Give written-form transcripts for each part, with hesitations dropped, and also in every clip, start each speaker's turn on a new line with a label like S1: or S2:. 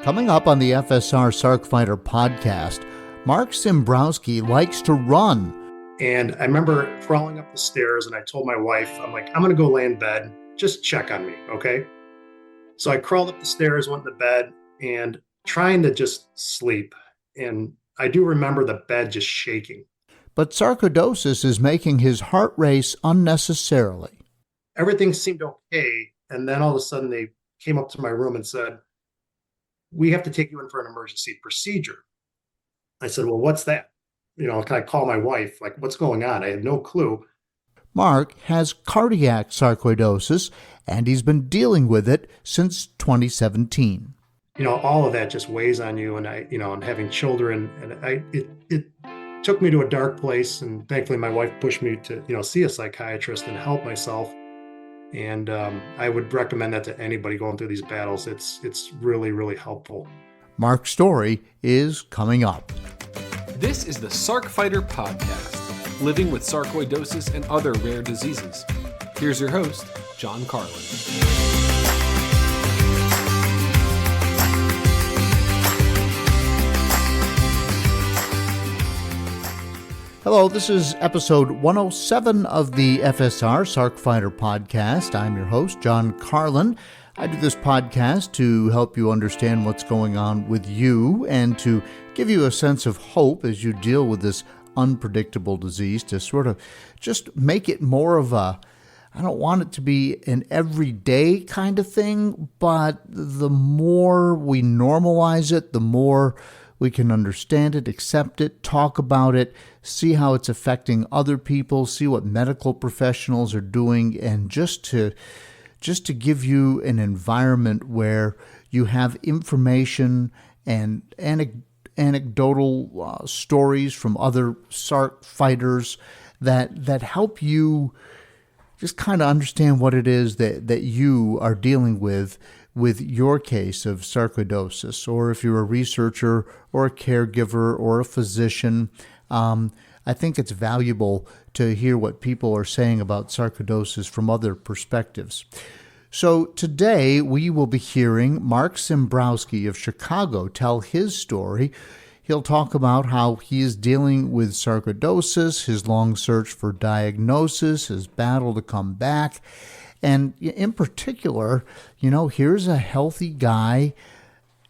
S1: Coming up on the FSR Sarc Fighter Podcast, Mark Simbrowsky likes to run.
S2: And I remember crawling up the stairs and I told my wife, I'm like, I'm going to go lay in bed. Just check on me, okay? So I crawled up the stairs, went to bed, and trying to just sleep. And I do remember the bed just shaking.
S1: But sarcoidosis is making his heart race unnecessarily.
S2: Everything seemed okay. And then all of a sudden they came up to my room and said, we have to take you in for an emergency procedure. I said, well, what's that? Can I call my wife? Like, what's going on? I had no clue.
S1: Mark has cardiac sarcoidosis, and he's been dealing with it since 2017.
S2: All of that just weighs on you, and and having children, and it took me to a dark place, and thankfully my wife pushed me to, see a psychiatrist and help myself. And I would recommend that to anybody going through these battles. It's really, really helpful.
S1: Mark's story is coming up.
S3: This is the Sarc Fighter Podcast, living with sarcoidosis and other rare diseases. Here's your host, John Carlin.
S1: Hello, this is episode 107 of the FSR Sarc Fighter Podcast. I'm your host, John Carlin. I do this podcast to help you understand what's going on with you and to give you a sense of hope as you deal with this unpredictable disease, to sort of just make it more of a, I don't want it to be an everyday kind of thing, but the more we normalize it, the more we can understand it, accept it, talk about it, see how it's affecting other people, see what medical professionals are doing, and just to give you an environment where you have information and anecdotal stories from other Sarc fighters that help you just kind of understand what it is that you are dealing with your case of sarcoidosis, or if you're a researcher or a caregiver or a physician. I think it's valuable to hear what people are saying about sarcoidosis from other perspectives. So today we will be hearing Mark Simbrowsky of Chicago tell his story. He'll talk about how he is dealing with sarcoidosis, his long search for diagnosis, his battle to come back. And in particular, here's a healthy guy,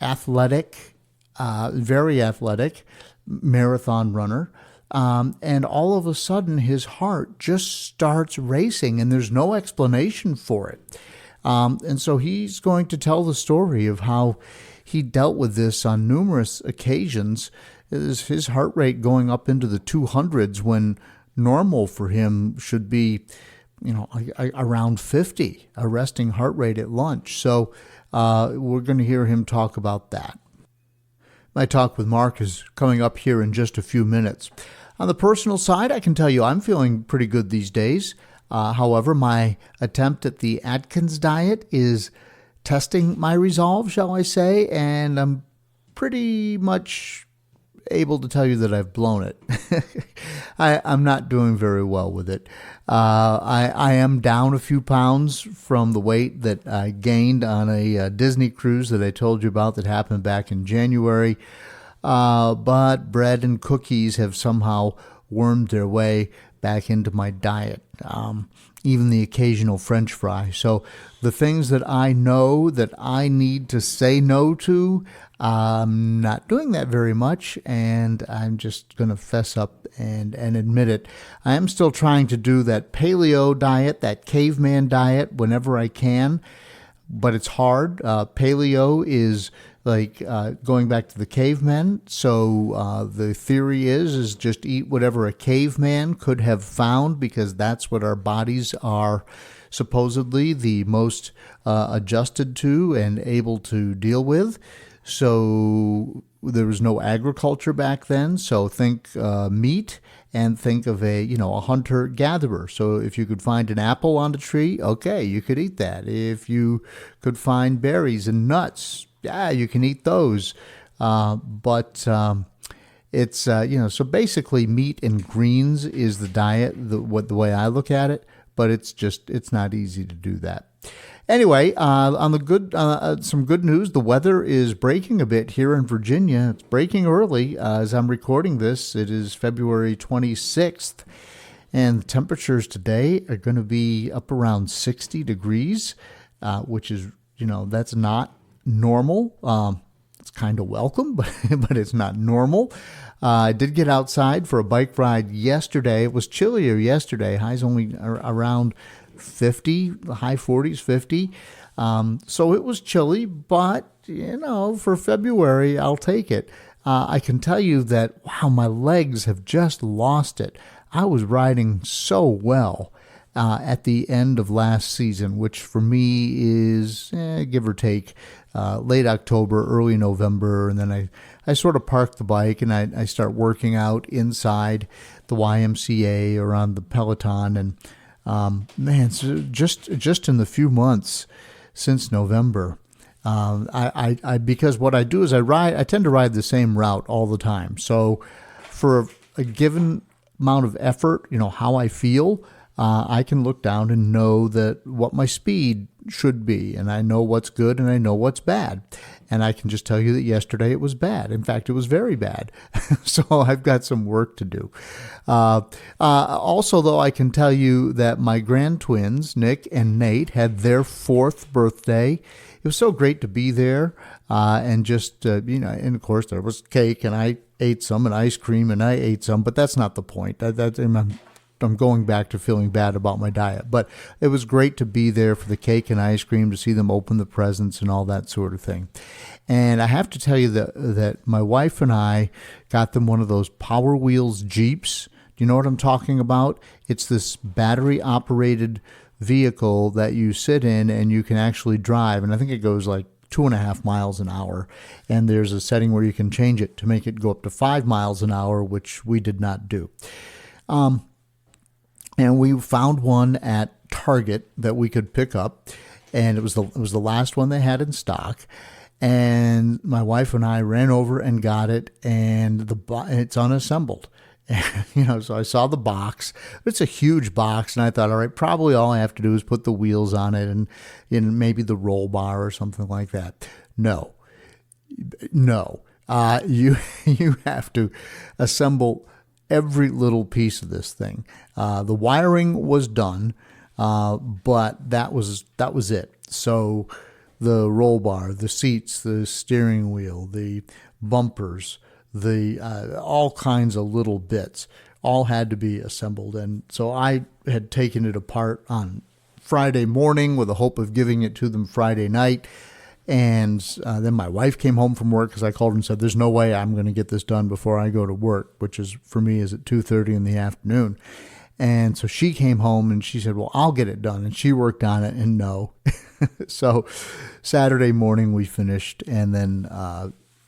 S1: athletic, very athletic, marathon runner. And all of a sudden his heart just starts racing and there's no explanation for it. And so he's going to tell the story of how he dealt with this on numerous occasions. His heart rate going up into the 200s when normal for him should be around 50, a resting heart rate at lunch. So we're going to hear him talk about that. My talk with Mark is coming up here in just a few minutes. On the personal side, I can tell you I'm feeling pretty good these days. However, my attempt at the Atkins diet is testing my resolve, shall I say, and I'm pretty much able to tell you that I've blown it. I'm not doing very well with it. I am down a few pounds from the weight that I gained on a Disney cruise that I told you about that happened back in January. But bread and cookies have somehow wormed their way back into my diet, even the occasional French fry. So the things that I know that I need to say no to, I'm not doing that very much, and I'm just going to fess up and admit it. I am still trying to do that paleo diet, that caveman diet, whenever I can, but it's hard. Paleo is like going back to the cavemen. So the theory is just eat whatever a caveman could have found, because that's what our bodies are supposedly the most adjusted to and able to deal with. So there was no agriculture back then. So think meat, and think of a hunter-gatherer. So if you could find an apple on a tree, okay, you could eat that. If you could find berries and nuts, yeah, you can eat those. But it's, so basically meat and greens is the diet, the way I look at it, but it's not easy to do that. Anyway, on the good, some good news. The weather is breaking a bit here in Virginia. It's breaking early as I'm recording this. It is February 26th, and the temperatures today are going to be up around 60 degrees, which is, that's not normal. It's kind of welcome, but it's not normal. I did get outside for a bike ride yesterday. It was chillier yesterday. Highs only around 50, the high 40s, 50. So it was chilly, but, for February, I'll take it. I can tell you that, wow, my legs have just lost it. I was riding so well at the end of last season, which for me is, give or take, late October, early November. And then I sort of park the bike and I start working out inside the YMCA or on the Peloton. And man, so just in the few months since November, I because what I do is I tend to ride the same route all the time. So for a given amount of effort, how I feel, I can look down and know that what my speed should be, and I know what's good and I know what's bad. And I can just tell you that yesterday it was bad. In fact, it was very bad. So I've got some work to do. Also, though, I can tell you that my grand twins, Nick and Nate, had their 4th birthday. It was so great to be there. And just, and of course, there was cake, and I ate some, and ice cream, and I ate some. But that's not the point. I'm going back to feeling bad about my diet. But it was great to be there for the cake and ice cream, to see them open the presents and all that sort of thing. And I have to tell you that my wife and I got them one of those Power Wheels Jeeps. Do you know what I'm talking about? It's this battery-operated vehicle that you sit in and you can actually drive. And I think it goes like 2.5 miles an hour. And there's a setting where you can change it to make it go up to 5 miles an hour, which we did not do. And we found one at Target that we could pick up, and it was the last one they had in stock. And my wife and I ran over and got it, and it's unassembled. So I saw the box. It's a huge box, and I thought, all right, probably all I have to do is put the wheels on it and maybe the roll bar or something like that. No. You have to assemble every little piece of this thing. The wiring was done, but that was it. So the roll bar, the seats, the steering wheel, the bumpers, the all kinds of little bits, all had to be assembled. And so I had taken it apart on Friday morning with the hope of giving it to them Friday night. And then my wife came home from work, because I called her and said, there's no way I'm going to get this done before I go to work, which is, for me, is at 2:30 in the afternoon. And so she came home and she said, well, I'll get it done. And she worked on it, and no. So Saturday morning we finished, and then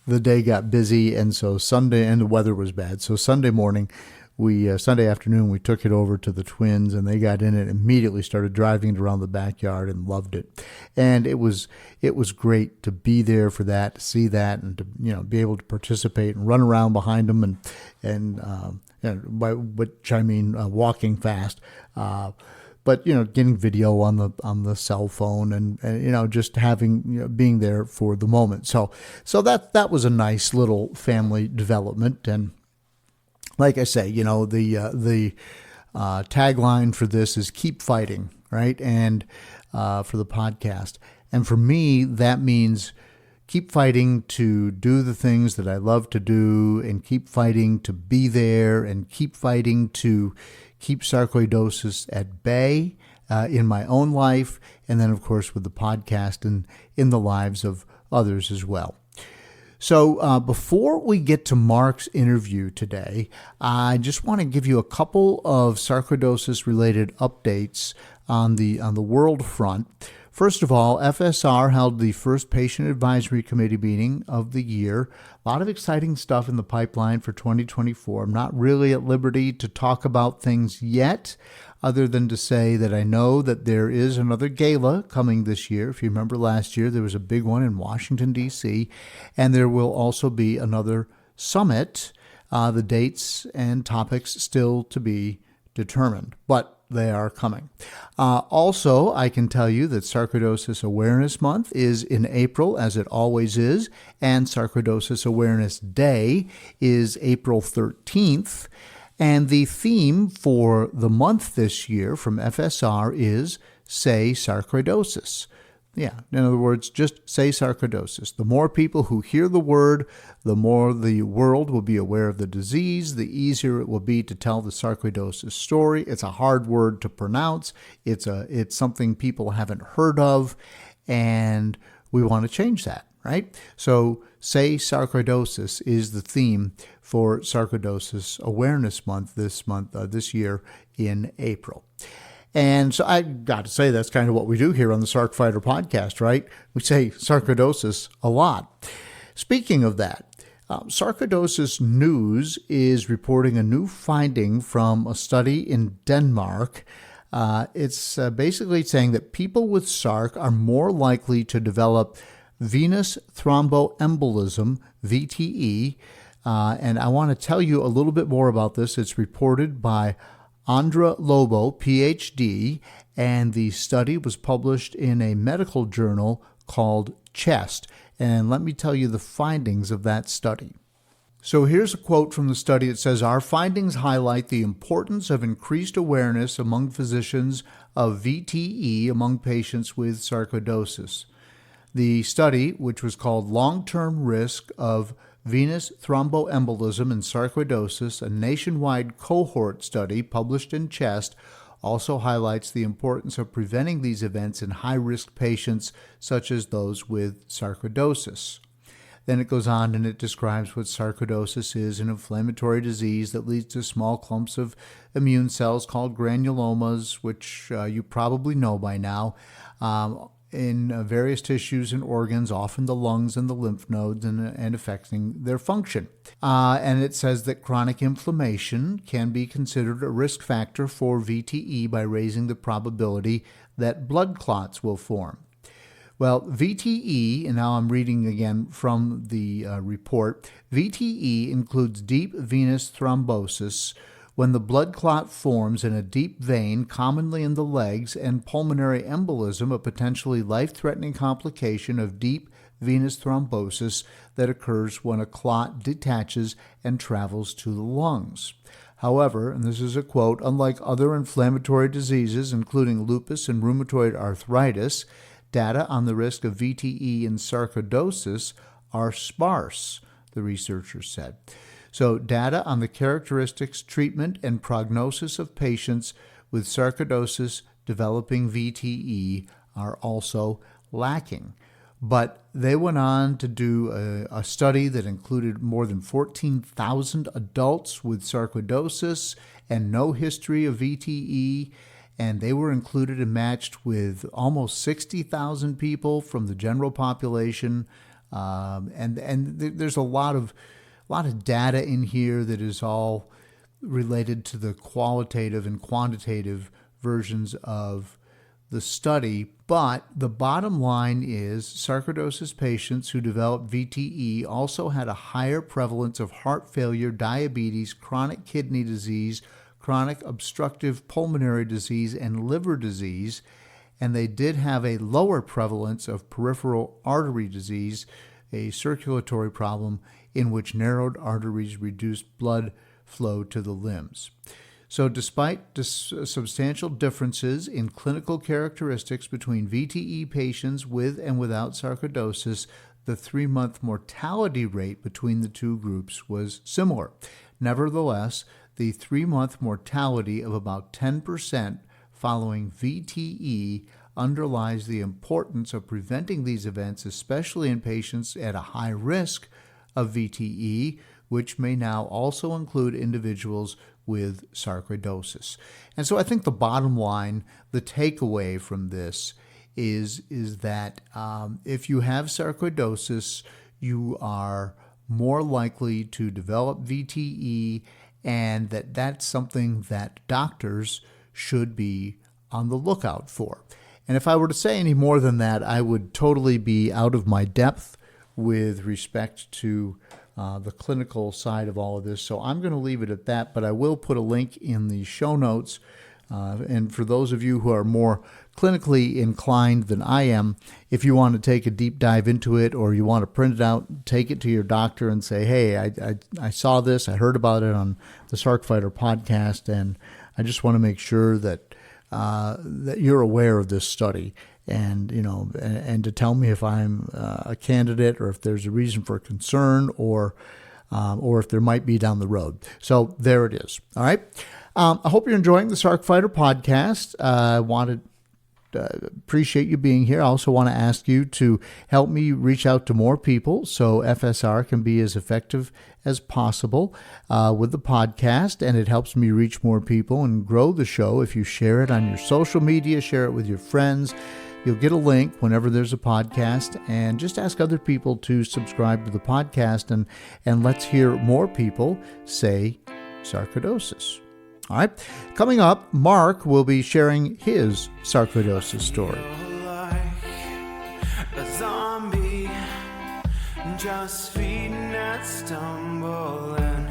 S1: the day got busy. And so Sunday, and the weather was bad. So Sunday morning, Sunday afternoon, we took it over to the twins, and they got in it, immediately started driving it around the backyard and loved it. And it was great to be there for that, to see that, and to, be able to participate and run around behind them, and by which I mean walking fast. But getting video on the cell phone, and just having, being there for the moment. So that was a nice little family development. And like I say, the tagline for this is "Keep Fighting," right? And for the podcast, and for me, that means keep fighting to do the things that I love to do, and keep fighting to be there, and keep fighting to keep sarcoidosis at bay in my own life, and then, of course, with the podcast and in the lives of others as well. So before we get to Mark's interview today, I just want to give you a couple of sarcoidosis-related updates on the world front. First of all, FSR held the first patient advisory committee meeting of the year. A lot of exciting stuff in the pipeline for 2024. I'm not really at liberty to talk about things yet, other than to say that I know that there is another gala coming this year. If you remember last year, there was a big one in Washington, D.C., and there will also be another summit. The dates and topics still to be determined. But they are coming. Also, I can tell you that Sarcoidosis Awareness Month is in April, as it always is, and Sarcoidosis Awareness Day is April 13th. And the theme for the month this year from FSR is Say Sarcoidosis. Yeah, in other words, just say sarcoidosis. The more people who hear the word, the more the world will be aware of the disease, the easier it will be to tell the sarcoidosis story. It's a hard word to pronounce. It's something people haven't heard of, and we want to change that, right? So say sarcoidosis is the theme for Sarcoidosis Awareness Month this year in April. And so I got to say, that's kind of what we do here on the Sarc Fighter Podcast, right? We say sarcoidosis a lot. Speaking of that, Sarcoidosis News is reporting a new finding from a study in Denmark. It's basically saying that people with Sarc are more likely to develop venous thromboembolism, VTE. And I want to tell you a little bit more about this. It's reported by Andra Lobo, PhD, and the study was published in a medical journal called Chest. And let me tell you the findings of that study. So here's a quote from the study. It says, "Our findings highlight the importance of increased awareness among physicians of VTE among patients with sarcoidosis. The study, which was called Long-Term Risk of Venous Thromboembolism and Sarcoidosis, a nationwide cohort study published in Chest, also highlights the importance of preventing these events in high-risk patients such as those with sarcoidosis." Then it goes on and it describes what sarcoidosis is, an inflammatory disease that leads to small clumps of immune cells called granulomas, which you probably know by now, in various tissues and organs, often the lungs and the lymph nodes, and affecting their function. And it says that chronic inflammation can be considered a risk factor for VTE by raising the probability that blood clots will form. Well, VTE, and now I'm reading again from the report, VTE includes deep venous thrombosis, when the blood clot forms in a deep vein, commonly in the legs, and pulmonary embolism, a potentially life-threatening complication of deep venous thrombosis that occurs when a clot detaches and travels to the lungs. However, and this is a quote, "Unlike other inflammatory diseases, including lupus and rheumatoid arthritis, data on the risk of VTE in sarcoidosis are sparse," the researchers said. So data on the characteristics, treatment, and prognosis of patients with sarcoidosis developing VTE are also lacking. But they went on to do a study that included more than 14,000 adults with sarcoidosis and no history of VTE, and they were included and matched with almost 60,000 people from the general population. And there's a lot of data in here that is all related to the qualitative and quantitative versions of the study. But the bottom line is sarcoidosis patients who developed VTE also had a higher prevalence of heart failure, diabetes, chronic kidney disease, chronic obstructive pulmonary disease, and liver disease. And they did have a lower prevalence of peripheral artery disease, a circulatory problem in which narrowed arteries reduce blood flow to the limbs. So despite substantial differences in clinical characteristics between VTE patients with and without sarcoidosis, the 3-month mortality rate between the two groups was similar. Nevertheless, the 3-month mortality of about 10% following VTE underlies the importance of preventing these events, especially in patients at a high risk of VTE, which may now also include individuals with sarcoidosis. And so I think the bottom line, the takeaway from this is that if you have sarcoidosis, you are more likely to develop VTE, and that's something that doctors should be on the lookout for. And if I were to say any more than that, I would totally be out of my depth with respect to the clinical side of all of this. So I'm going to leave it at that, but I will put a link in the show notes And for those of you who are more clinically inclined than I am, if you want to take a deep dive into it or you want to print it out, take it to your doctor and say, hey, I saw this, I heard about it on the Sarc Fighter podcast, and I just want to make sure that that you're aware of this study, and and to tell me if I'm a candidate or if there's a reason for concern or if there might be down the road. So there it is. All right. I hope you're enjoying the Sarc Fighter podcast. I appreciate you being here. I also want to ask you to help me reach out to more people so FSR can be as effective as possible with the podcast, and it helps me reach more people and grow the show. If you share it on your social media, share it with your friends, you'll get a link whenever there's a podcast, and just ask other people to subscribe to the podcast, and let's hear more people say sarcoidosis. All right. Coming up, Mark will be sharing his sarcoidosis story.
S4: Like a zombie, just feeding and stumbling.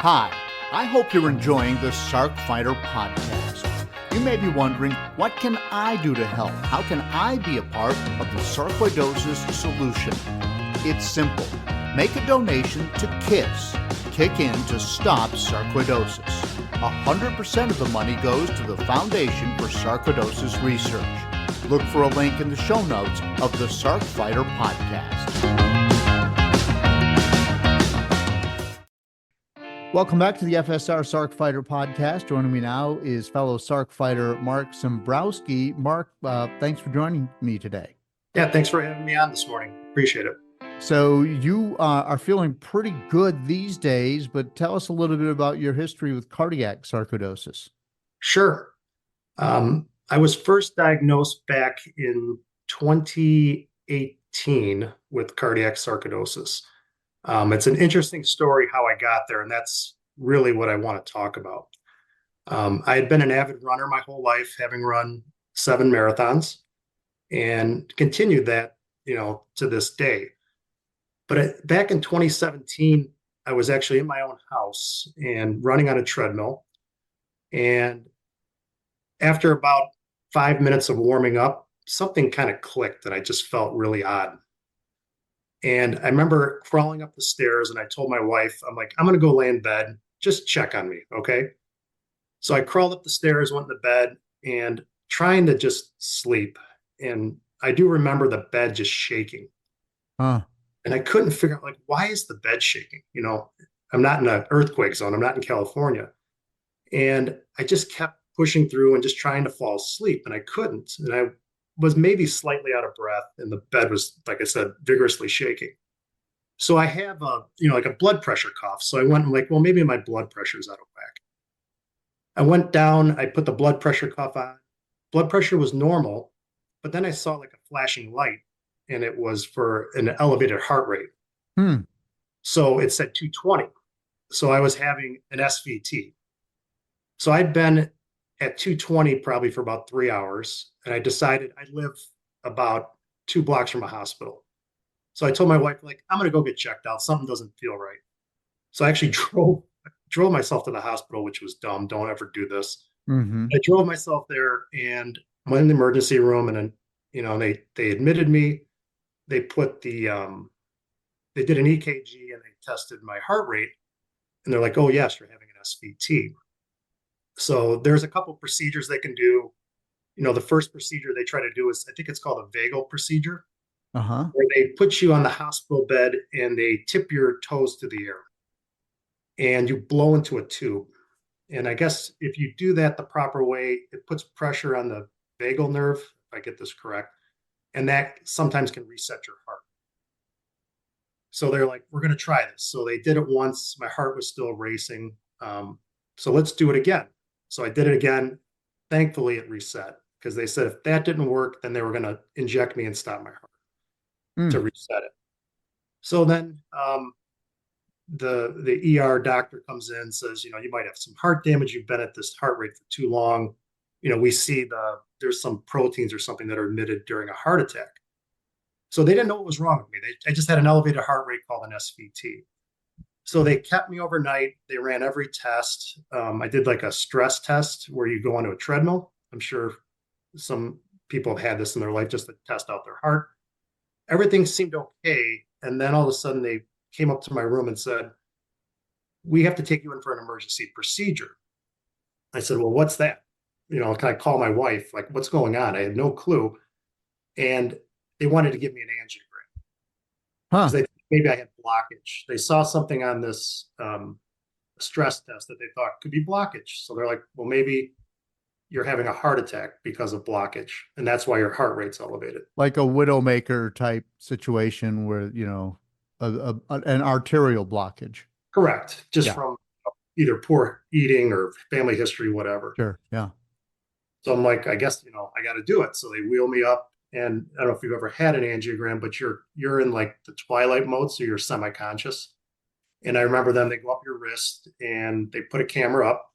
S1: Hi, I hope you're enjoying the Sarc Fighter podcast. You may be wondering, what can I do to help? How can I be a part of the sarcoidosis solution? It's simple. Make a donation to KISS, Kick In to Stop Sarcoidosis. 100% of the money goes to the Foundation for Sarcoidosis Research. Look for a link in the show notes of the Sarc Fighter podcast. Welcome back to the FSR Sarc Fighter podcast. Joining me now is fellow Sarc Fighter Mark Simbrowsky. Mark, thanks for joining me today.
S2: Yeah, thanks for having me on this morning. Appreciate it.
S1: So you are feeling pretty good these days, but tell us a little bit about your history with cardiac sarcoidosis.
S2: Sure. I was first diagnosed back in 2018 with cardiac sarcoidosis. It's an interesting story how I got there, and that's really what I want to talk about. I had been an avid runner my whole life, having run 7 marathons, and continued that, to this day. But back in 2017, I was actually in my own house and running on a treadmill. And after about 5 minutes of warming up, something kind of clicked and I just felt really odd. And I remember crawling up the stairs and I told my wife, I'm like, I'm going to go lay in bed. Just check on me. Okay. So I crawled up the stairs, went in the bed and trying to just sleep. And I do remember the bed just shaking. And I couldn't figure out, like, why is the bed shaking? I'm not in an earthquake zone. I'm not in California. And I just kept pushing through and just trying to fall asleep. And I couldn't. And I was maybe slightly out of breath, and the bed was, like I said, vigorously shaking. So I have like a blood pressure cough. So I went and like, well, maybe my blood pressure is out of whack. I went down, I put the blood pressure cuff on. Blood pressure was normal, but then I saw like a flashing light, and it was for an elevated heart rate. So it said 220. So I was having an SVT. So I'd been at 220 probably for about 3 hours. And I decided I live about 2 blocks from a hospital. So I told my wife, like, I'm going to go get checked out. Something doesn't feel right. So I actually drove myself to the hospital, which was dumb. Don't ever do this. I drove myself there and went in the emergency room, and then, they admitted me. They put they did an EKG and they tested my heart rate, and they're like, oh yes, you're having an SVT. So there's a couple procedures they can do. The first procedure they try to do is, I think it's called a vagal procedure, where they put you on the hospital bed and they tip your toes to the air and you blow into a tube. And I guess if you do that the proper way, it puts pressure on the vagal nerve, if I get this correct, and that sometimes can reset your heart. So they're like, we're going to try this. So they did it once. My heart was still racing. So let's do it again. So I did it again. Thankfully, it reset, because they said if that didn't work, then they were going to inject me and stop my heart to reset it. So then the ER doctor comes in and says, you might have some heart damage. You've been at this heart rate for too long. We see there's some proteins or something that are emitted during a heart attack. So they didn't know what was wrong with me. I just had an elevated heart rate called an SVT. So they kept me overnight. They ran every test. I did like a stress test where you go onto a treadmill. I'm sure some people have had this in their life just to test out their heart. Everything seemed okay. And then all of a sudden they came up to my room and said, we have to take you in for an emergency procedure. I said, well, what's that? Can I call my wife? Like, what's going on? I had no clue. And they wanted to give me an angiogram.
S1: Huh.
S2: They maybe I had blockage. They saw something on this stress test that they thought could be blockage. So they're like, well, maybe you're having a heart attack because of blockage. And that's why your heart rate's elevated.
S1: Like a widowmaker type situation where, an arterial blockage.
S2: Correct. Just from either poor eating or family history, whatever.
S1: Sure. Yeah.
S2: So I'm like, I guess, I got to do it. So they wheel me up. And I don't know if you've ever had an angiogram, but you're in like the twilight mode. So you're semi-conscious. And I remember them, they go up your wrist and they put a camera up.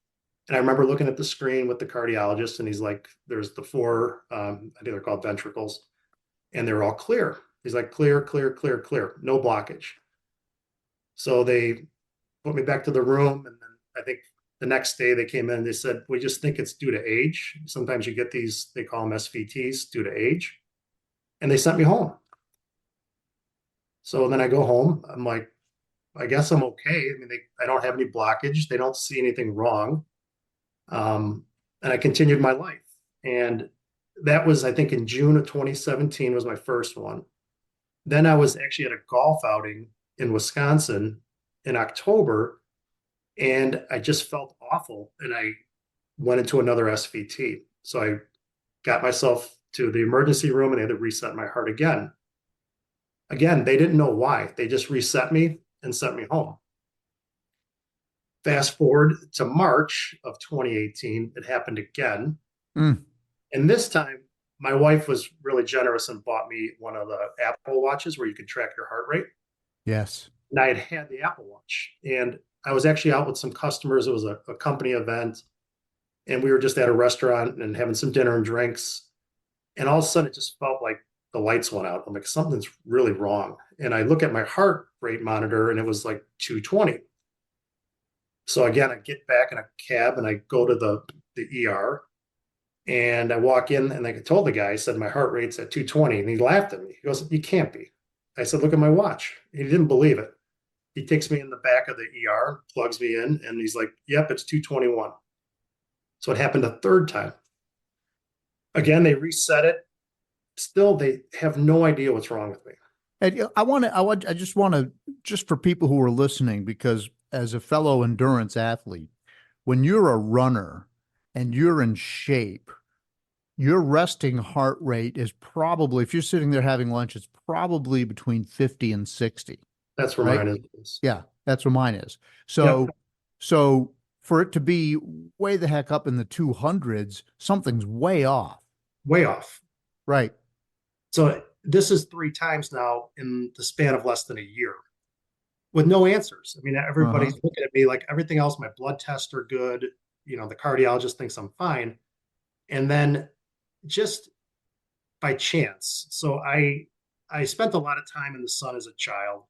S2: And I remember looking at the screen with the cardiologist and he's like, there's the four, I think they're called ventricles, and they're all clear. He's like, clear, clear, clear, clear, no blockage. So they put me back to the room. And then I think the next day they came in and they said, we just think it's due to age. Sometimes you get these, they call them SVTs, due to age. And they sent me home. So then I go home. I'm like, I guess I'm okay. I mean, I don't have any blockage. They don't see anything wrong. And I continued my life. And that was, I think, in June of 2017 was my first one. Then I was actually at a golf outing in Wisconsin in October, and I just felt awful. And I went into another SVT. So I got myself to the emergency room and they had to reset my heart again. Again, they didn't know why. They just reset me and sent me home. Fast forward to March of 2018, it happened again. And this time, my wife was really generous and bought me one of the Apple Watches where you can track your heart rate.
S1: Yes.
S2: And I had the Apple Watch. And I was actually out with some customers. It was a company event. And we were just at a restaurant and having some dinner and drinks. And all of a sudden, it just felt like the lights went out. I'm like, something's really wrong. And I look at my heart rate monitor and it was like 220. So again, I get back in a cab and I go to the ER and I walk in and I told the guy, I said, my heart rate's at 220. And he laughed at me. He goes, you can't be. I said, look at my watch. He didn't believe it. He takes me in the back of the ER, plugs me in, and he's like, yep, it's 221. So it happened a third time. Again, they reset it. Still, they have no idea what's wrong with me.
S1: And I just want to, just for people who are listening, because as a fellow endurance athlete, when you're a runner and you're in shape, your resting heart rate is probably, if you're sitting there having lunch, it's probably between 50 and 60.
S2: That's where
S1: right?
S2: mine is.
S1: Yeah, that's where mine is. So for it to be way the heck up in the 200s, something's way off.
S2: Way off.
S1: Right.
S2: So this is 3 times now in the span of less than a year with no answers. I mean, everybody's looking at me like everything else, my blood tests are good. The cardiologist thinks I'm fine. And then just by chance. So I spent a lot of time in the sun as a child,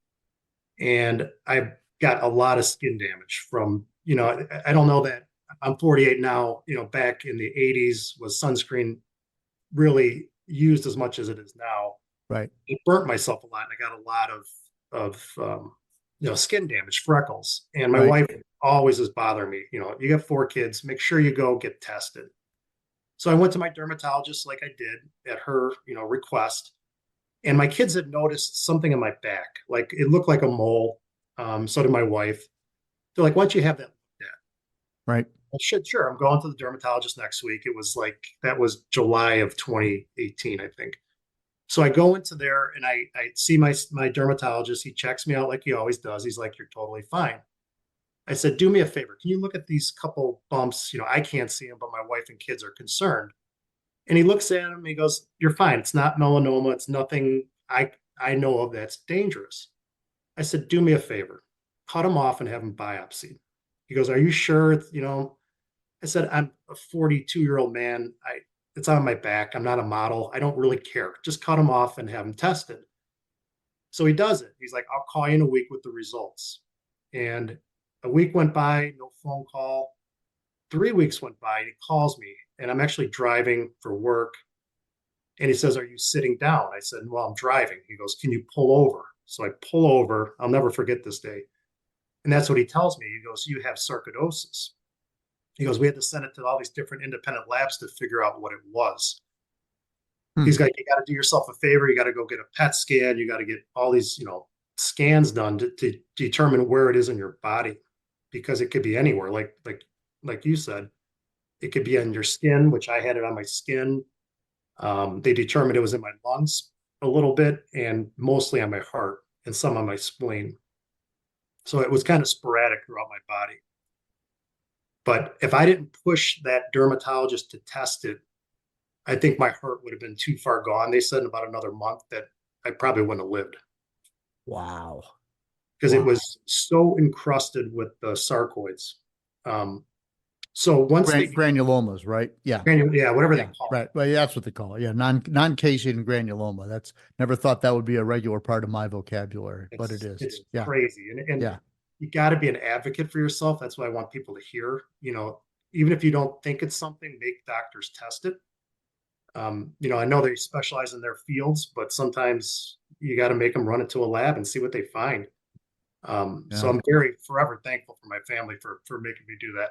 S2: and I got a lot of skin damage from, I don't know that I'm 48 now, back in the 80s was sunscreen really used as much as it is now.
S1: Right.
S2: It burnt myself a lot. And I got a lot of skin damage, freckles. And my wife always is bothering me. You have 4 kids, make sure you go get tested. So I went to my dermatologist like I did at her, request. And my kids had noticed something in my back. Like it looked like a mole. So did my wife. They're like, why don't you have that looked at?
S1: Right.
S2: Well, sure. I'm going to the dermatologist next week. It was like, that was July of 2018, I think. So I go into there and I see my dermatologist. He checks me out like he always does. He's like, you're totally fine. I said, do me a favor. Can you look at these couple bumps? I can't see them, but my wife and kids are concerned. And he looks at him. He goes, you're fine. It's not melanoma. It's nothing I know of that's dangerous. I said, do me a favor. Cut him off and have him biopsied. He goes, are you sure? I said, I'm a 42-year-old man. It's on my back. I'm not a model. I don't really care. Just cut him off and have him tested. So he does it. He's like, I'll call you in a week with the results. And a week went by, no phone call. 3 weeks went by, he calls me, and I'm actually driving for work. And he says, are you sitting down? I said, well, I'm driving. He goes, can you pull over? So I pull over. I'll never forget this day. And that's what he tells me. He goes, you have sarcoidosis. He goes, we had to send it to all these different independent labs to figure out what it was. He's like, you got to do yourself a favor. You got to go get a PET scan. You got to get all these, scans done to determine where it is in your body, because it could be anywhere. Like you said, it could be on your skin, which I had it on my skin. They determined it was in my lungs a little bit, and mostly on my heart and some on my spleen. So it was kind of sporadic throughout my body. But if I didn't push that dermatologist to test it, I think my heart would have been too far gone. They said in about another month that I probably wouldn't have lived.
S1: Wow.
S2: Because it was so encrusted with the sarcoids. So once
S1: granulomas, right? Yeah.
S2: Whatever they call it.
S1: Right. Well, yeah, that's what they call it. Yeah. Non-casein granuloma. That's never thought that would be a regular part of my vocabulary, but it is.
S2: It's crazy. And you got to be an advocate for yourself. That's what I want people to hear. Even if you don't think it's something, make doctors test it. I know they specialize in their fields, but sometimes you got to make them run it to a lab and see what they find. So I'm forever thankful for my family for making me do that.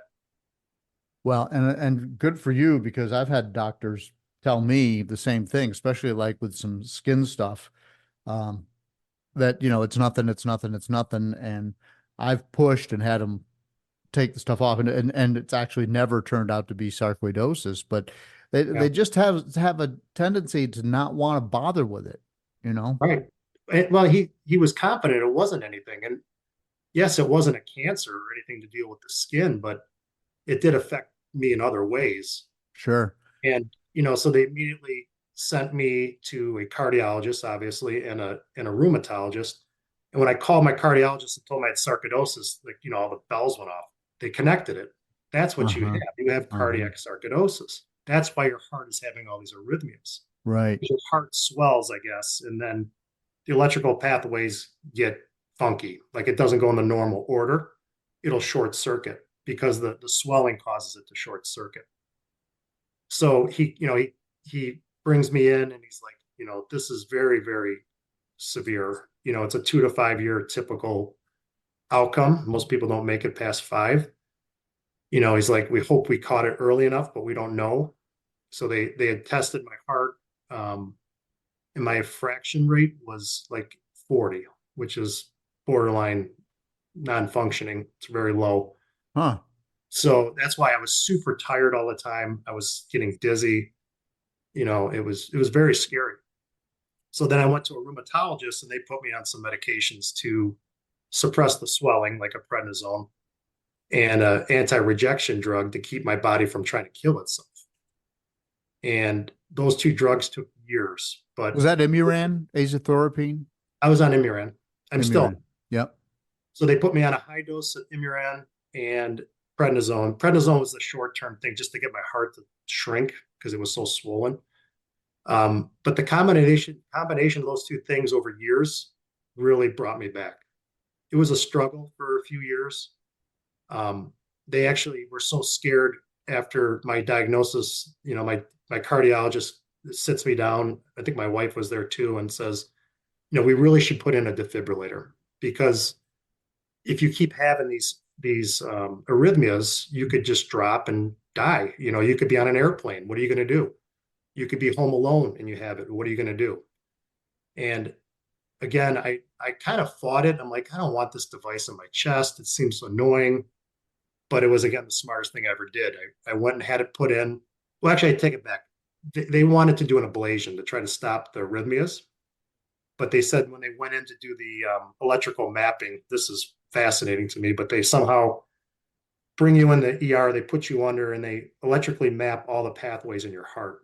S1: Well, and good for you, because I've had doctors tell me the same thing, especially like with some skin stuff, that, it's nothing. And I've pushed and had them take the stuff off, and it's actually never turned out to be sarcoidosis, but they just have a tendency to not want to bother with it,
S2: Right. Well, he was confident it wasn't anything. And yes, it wasn't a cancer or anything to deal with the skin, but it did affect me in other ways.
S1: Sure.
S2: And, so they immediately sent me to a cardiologist, obviously, and a rheumatologist. And when I called my cardiologist and told him I had sarcoidosis, all the bells went off. They connected it. That's what you have. You have cardiac sarcoidosis. That's why your heart is having all these arrhythmias.
S1: Right.
S2: Your heart swells, I guess, and then the electrical pathways get funky. Like, it doesn't go in the normal order. It'll short circuit because the swelling causes it to short circuit. So he brings me in and he's like, this is very, very severe. It's a 2 to 5 year typical outcome. Most people don't make it past 5. He's like, we hope we caught it early enough, but we don't know. So they had tested my heart, and my fraction rate was like 40, which is borderline non-functioning. It's very low.
S1: Huh.
S2: So that's why I was super tired all the time. I was getting dizzy. It was very scary. So then I went to a rheumatologist, and they put me on some medications to suppress the swelling, like a prednisone, and an anti-rejection drug to keep my body from trying to kill itself. And those 2 drugs took years. But
S1: was that Imuran, azathioprine?
S2: I was on Imuran. I'm still.
S1: Yep.
S2: So they put me on a high dose of Imuran and prednisone. Prednisone was the short-term thing, just to get my heart to shrink because it was so swollen. But the combination of those 2 things over years really brought me back. It was a struggle for a few years. They actually were so scared after my diagnosis. My cardiologist sits me down. I think my wife was there too, and says, we really should put in a defibrillator, because if you keep having these arrhythmias, you could just drop and die. You could be on an airplane. What are you going to do? You could be home alone and you have it. What are you going to do? And again, I kind of fought it. I'm like, I don't want this device in my chest. It seems so annoying. But it was, again, the smartest thing I ever did. I went and had it put in. Well, actually, I take it back. They wanted to do an ablation to try to stop the arrhythmias. But they said when they went in to do the electrical mapping, this is fascinating to me, but they somehow bring you in the ER, they put you under, and they electrically map all the pathways in your heart.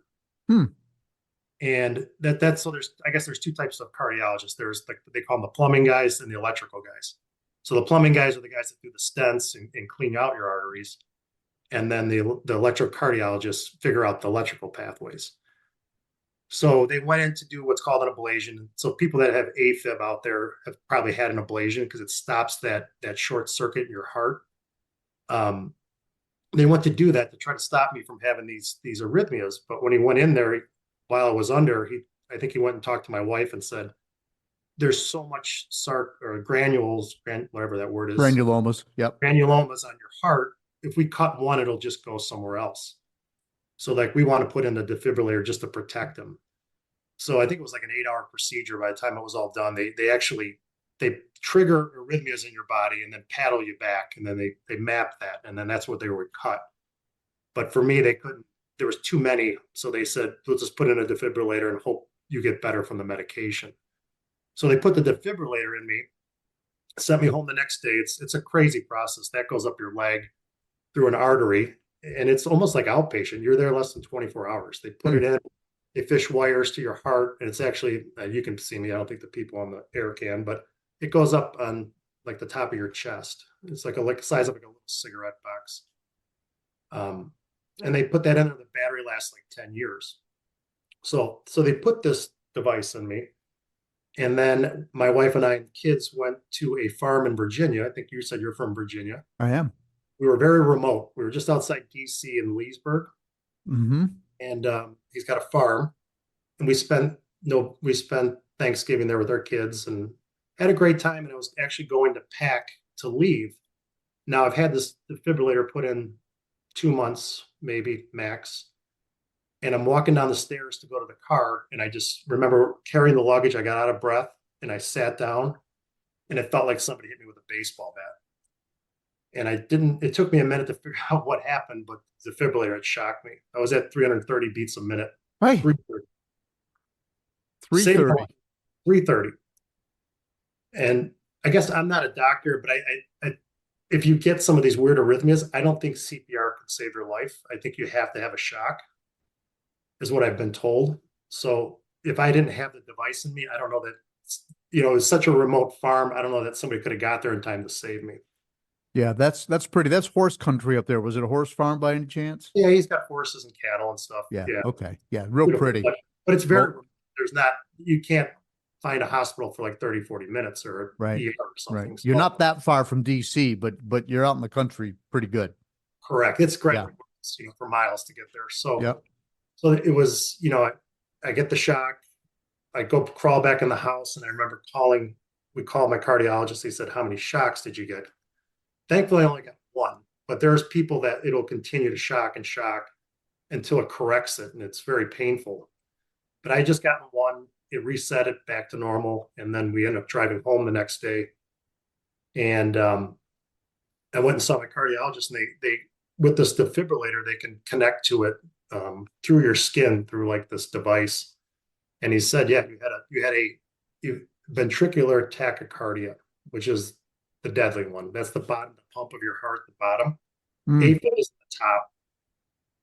S2: And that's so there's 2 types of cardiologists. There's they call them the plumbing guys and the electrical guys. So the plumbing guys are the guys that do the stents and clean out your arteries. And then the electrocardiologists figure out the electrical pathways. So they went in to do what's called an ablation. So people that have AFib out there have probably had an ablation because it stops that short circuit in your heart. They went to do that to try to stop me from having these arrhythmias. But when he went in there, while I was under, I think he went and talked to my wife and said, "There's so much Sarc or granules, whatever that word is,
S1: Granulomas. Yep.
S2: granulomas on your heart. If we cut one, it'll just go somewhere else. So like we want to put in a defibrillator just to protect him." So I think it was like an 8-hour procedure. By the time it was all done, they trigger arrhythmias in your body and then paddle you back, and then they map that, and then that's what they would cut. But for me, they couldn't. There was too many, so they said, "Let's just put in a defibrillator and hope you get better from the medication." So they put the defibrillator in me, sent me home the next day. It's a crazy process. That goes up your leg through an artery, and it's almost like outpatient. You're there less than 24 hours. They put it in, they fish wires to your heart, and it's actually, you can see me. I don't think the people on the air can, but it goes up on like the top of your chest. It's like the size of like a little cigarette box. And they put that in there. The battery lasts like 10 years. So they put this device in me. And then my wife and I and kids went to a farm in Virginia. I think you said you're from Virginia.
S1: I am.
S2: We were very remote. We were just outside DC in Leesburg.
S1: Mm-hmm.
S2: And he's got a farm. And we spent Thanksgiving there with our kids and had a great time. And I was actually going to pack to leave. Now I've had this defibrillator put in 2 months, maybe max. And I'm walking down the stairs to go to the car. And I just remember carrying the luggage. I got out of breath and I sat down, and it felt like somebody hit me with a baseball bat. And it took me a minute to figure out what happened, but the defibrillator had shocked me. I was at 330 beats a minute.
S1: Right. 330.
S2: 330. And I guess I'm not a doctor, but I if you get some of these weird arrhythmias, I don't think CPR could save your life. I think you have to have a shock, is what I've been told. So if I didn't have the device in me, I don't know that, it's such a remote farm. I don't know that somebody could have got there in time to save me.
S1: Yeah, that's horse country up there. Was it a horse farm by any chance?
S2: Yeah, he's got horses and cattle and stuff.
S1: Yeah. Okay. Yeah. Real pretty.
S2: But it's very, you can't find a hospital for like 30, 40 minutes or
S1: right.
S2: ER or something.
S1: Right. You're not that far from DC, but you're out in the country pretty good.
S2: Correct. It's great, for miles to get there. So,
S1: yep.
S2: So it was, I get the shock. I go crawl back in the house, and I remember we called my cardiologist. He said, "How many shocks did you get?" Thankfully, I only got one, but there's people that it'll continue to shock and shock until it corrects it, and it's very painful. But I just got one. It reset it back to normal, and then we ended up driving home the next day. And I went and saw my cardiologist, and they with this defibrillator, they can connect to it through your skin through like this device. And he said, "Yeah, you had a ventricular tachycardia, which is the deadly one. That's the bottom, the pump of your heart, the bottom. AFib is the top.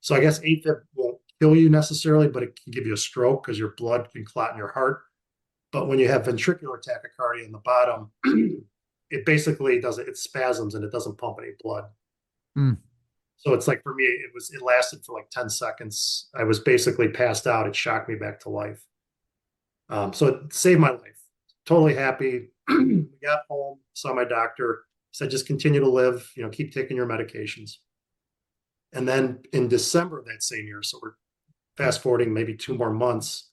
S2: So I guess AFib won't kill you necessarily, but it can give you a stroke because your blood can clot in your heart. But when you have ventricular tachycardia in the bottom, it basically it spasms and it doesn't pump any blood. So it's like, for me, it lasted for like 10 seconds. I was basically passed out. It shocked me back to life. So it saved my life. Totally happy. We got home, saw my doctor, said, "Just continue to live, keep taking your medications." And then in December of that same year, so we're fast forwarding maybe 2 more months,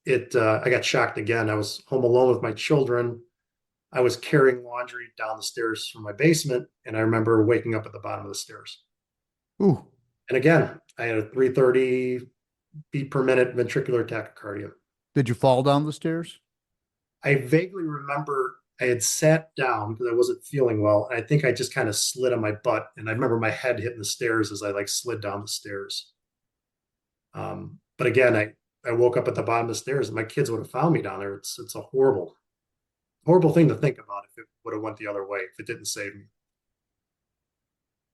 S2: I got shocked again. I was home alone with my children. I was carrying laundry down the stairs from my basement, and I remember waking up at the bottom of the stairs.
S1: Ooh.
S2: And again, I had a 330 beat per minute ventricular tachycardia.
S1: Did you fall down the stairs?
S2: I vaguely remember I had sat down because I wasn't feeling well. And I think I just kind of slid on my butt. And I remember my head hitting the stairs as I slid down the stairs. But again, I woke up at the bottom of the stairs, and my kids would have found me down there. It's a horrible, horrible thing to think about if it would have went the other way, if it didn't save me.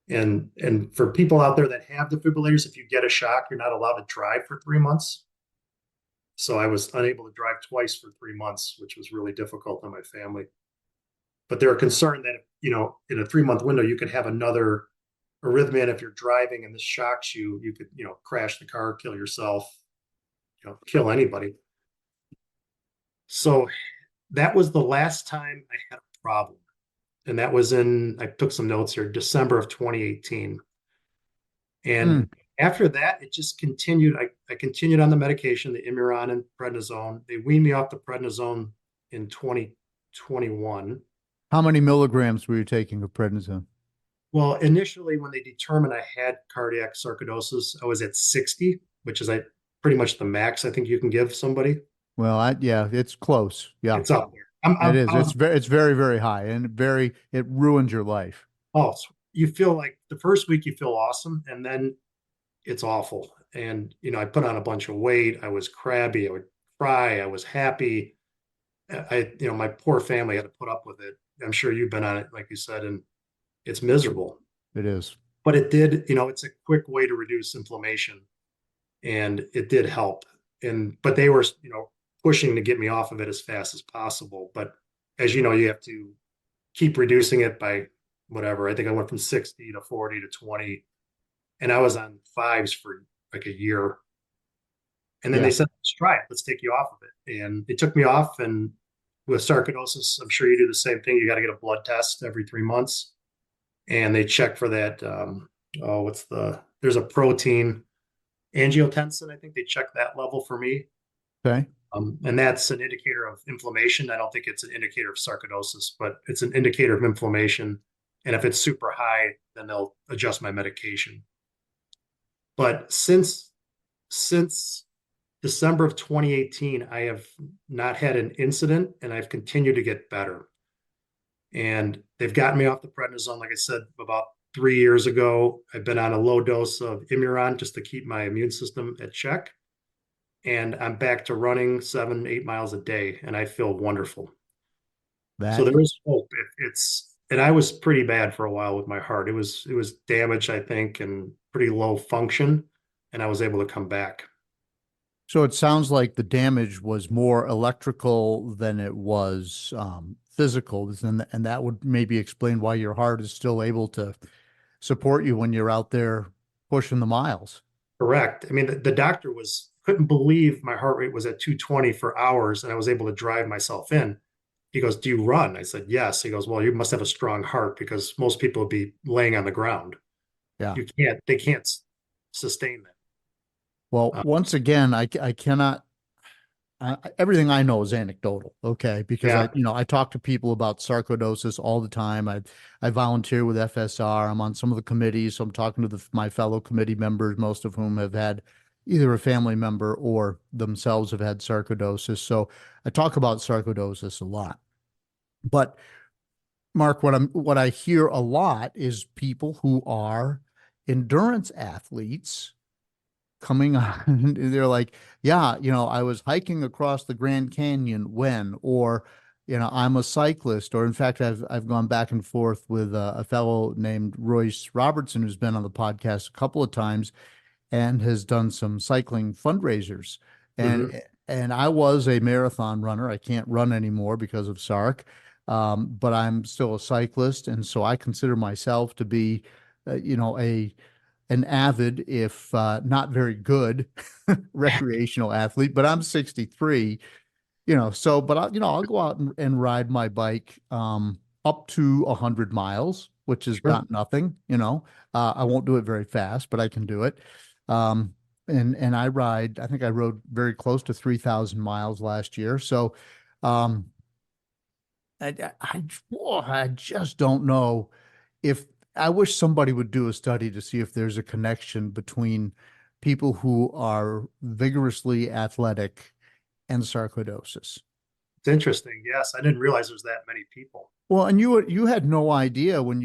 S2: And for people out there that have defibrillators, if you get a shock, you're not allowed to drive for 3 months. So I was unable to drive twice for 3 months, which was really difficult on my family. But they're concerned that, in a 3-month window, you could have another arrhythmia. And if you're driving and this shocks you, you could, crash the car, kill yourself. kill anybody. So that was the last time I had a problem. And that was I took some notes here, December of 2018. And after that, it just continued. I continued on the medication, the Imuron and prednisone. They weaned me off the prednisone in 2021.
S1: How many milligrams were you taking of prednisone?
S2: Well, initially, when they determined I had cardiac sarcoidosis, I was at 60, which is pretty much the max I think you can give somebody.
S1: Well, yeah, it's close. Yeah,
S2: it's up there.
S1: It is. It's very, very high, and it ruins your life.
S2: Oh, you feel like the first week you feel awesome, and then it's awful. And I put on a bunch of weight. I was crabby. I would cry. I was happy. My poor family had to put up with it. I'm sure you've been on it, like you said, and it's miserable.
S1: It is.
S2: But it did, it's a quick way to reduce inflammation, and it did help. But they were, pushing to get me off of it as fast as possible. But as you know, you have to keep reducing it by whatever. I think I went from 60 to 40 to 20, and I was on 5s for like a year. And then they said, let's try it. Let's take you off of it. And they took me off. And with sarcoidosis, I'm sure you do the same thing. You got to get a blood test every 3 months. And they check for that. There's a protein, angiotensin. I think they check that level for me.
S1: Okay.
S2: And that's an indicator of inflammation. I don't think it's an indicator of sarcoidosis, but it's an indicator of inflammation. And if it's super high, then they'll adjust my medication. But since December of 2018, I have not had an incident, and I've continued to get better. And they've gotten me off the prednisone, like I said, about 3 years ago. I've been on a low dose of Imuron just to keep my immune system at check. And I'm back to running 7-8 miles a day, and I feel wonderful. So there is hope. And I was pretty bad for a while with my heart. It was damaged, I think, and pretty low function, and I was able to come back.
S1: So it sounds like the damage was more electrical than it was physical, and that would maybe explain why your heart is still able to support you when you're out there pushing the miles.
S2: Correct. I mean, the doctor couldn't believe my heart rate was at 220 for hours, and I was able to drive myself in. He goes, "Do you run?" I said, "Yes." He goes, "Well, you must have a strong heart, because most people would be laying on the ground."
S1: Yeah.
S2: They can't sustain that.
S1: Well, once again, I cannot, everything I know is anecdotal. Okay. Because I talk to people about sarcoidosis all the time. I volunteer with FSR. I'm on some of the committees. So I'm talking to my fellow committee members, most of whom have had either a family member or themselves have had sarcoidosis. So I talk about sarcoidosis a lot. But Mark, what I hear a lot is people who are endurance athletes coming on, and they're like, yeah, I was hiking across the Grand Canyon or, I'm a cyclist, or in fact, I've gone back and forth with a fellow named Royce Robertson, who's been on the podcast a couple of times and has done some cycling fundraisers. And I was a marathon runner. I can't run anymore because of Sarc, but I'm still a cyclist. And so I consider myself to be, an avid, if not very good, recreational athlete. But I'm 63, but I'll go out and ride my bike up to 100 miles, which is not nothing. I won't do it very fast, but I can do it. And I think I rode very close to 3,000 miles last year. So I just don't know if I wish somebody would do a study to see if there's a connection between people who are vigorously athletic and sarcoidosis.
S2: It's interesting. Yes, I didn't realize there's that many people.
S1: Well, and you had no idea when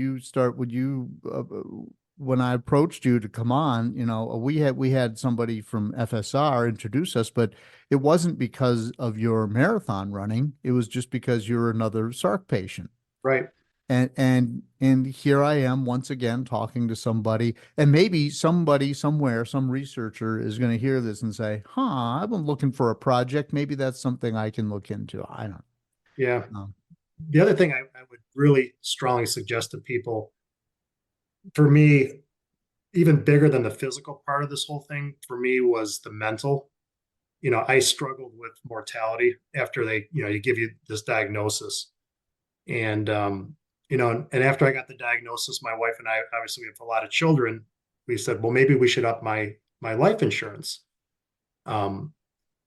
S1: I approached you to come on. We had somebody from FSR introduce us, but it wasn't because of your marathon running. It was just because you're another Sarc patient.
S2: Right.
S1: And here I am once again talking to somebody, and maybe somebody somewhere, some researcher is going to hear this and say, I've been looking for a project. Maybe that's something I can look into. I don't know.
S2: Yeah. The other thing I would really strongly suggest to people, for me, even bigger than the physical part of this whole thing, for me, was the mental. I struggled with mortality after you give you this diagnosis. And, and after I got the diagnosis, my wife and I, obviously we have a lot of children. We said, well, maybe we should up my life insurance. And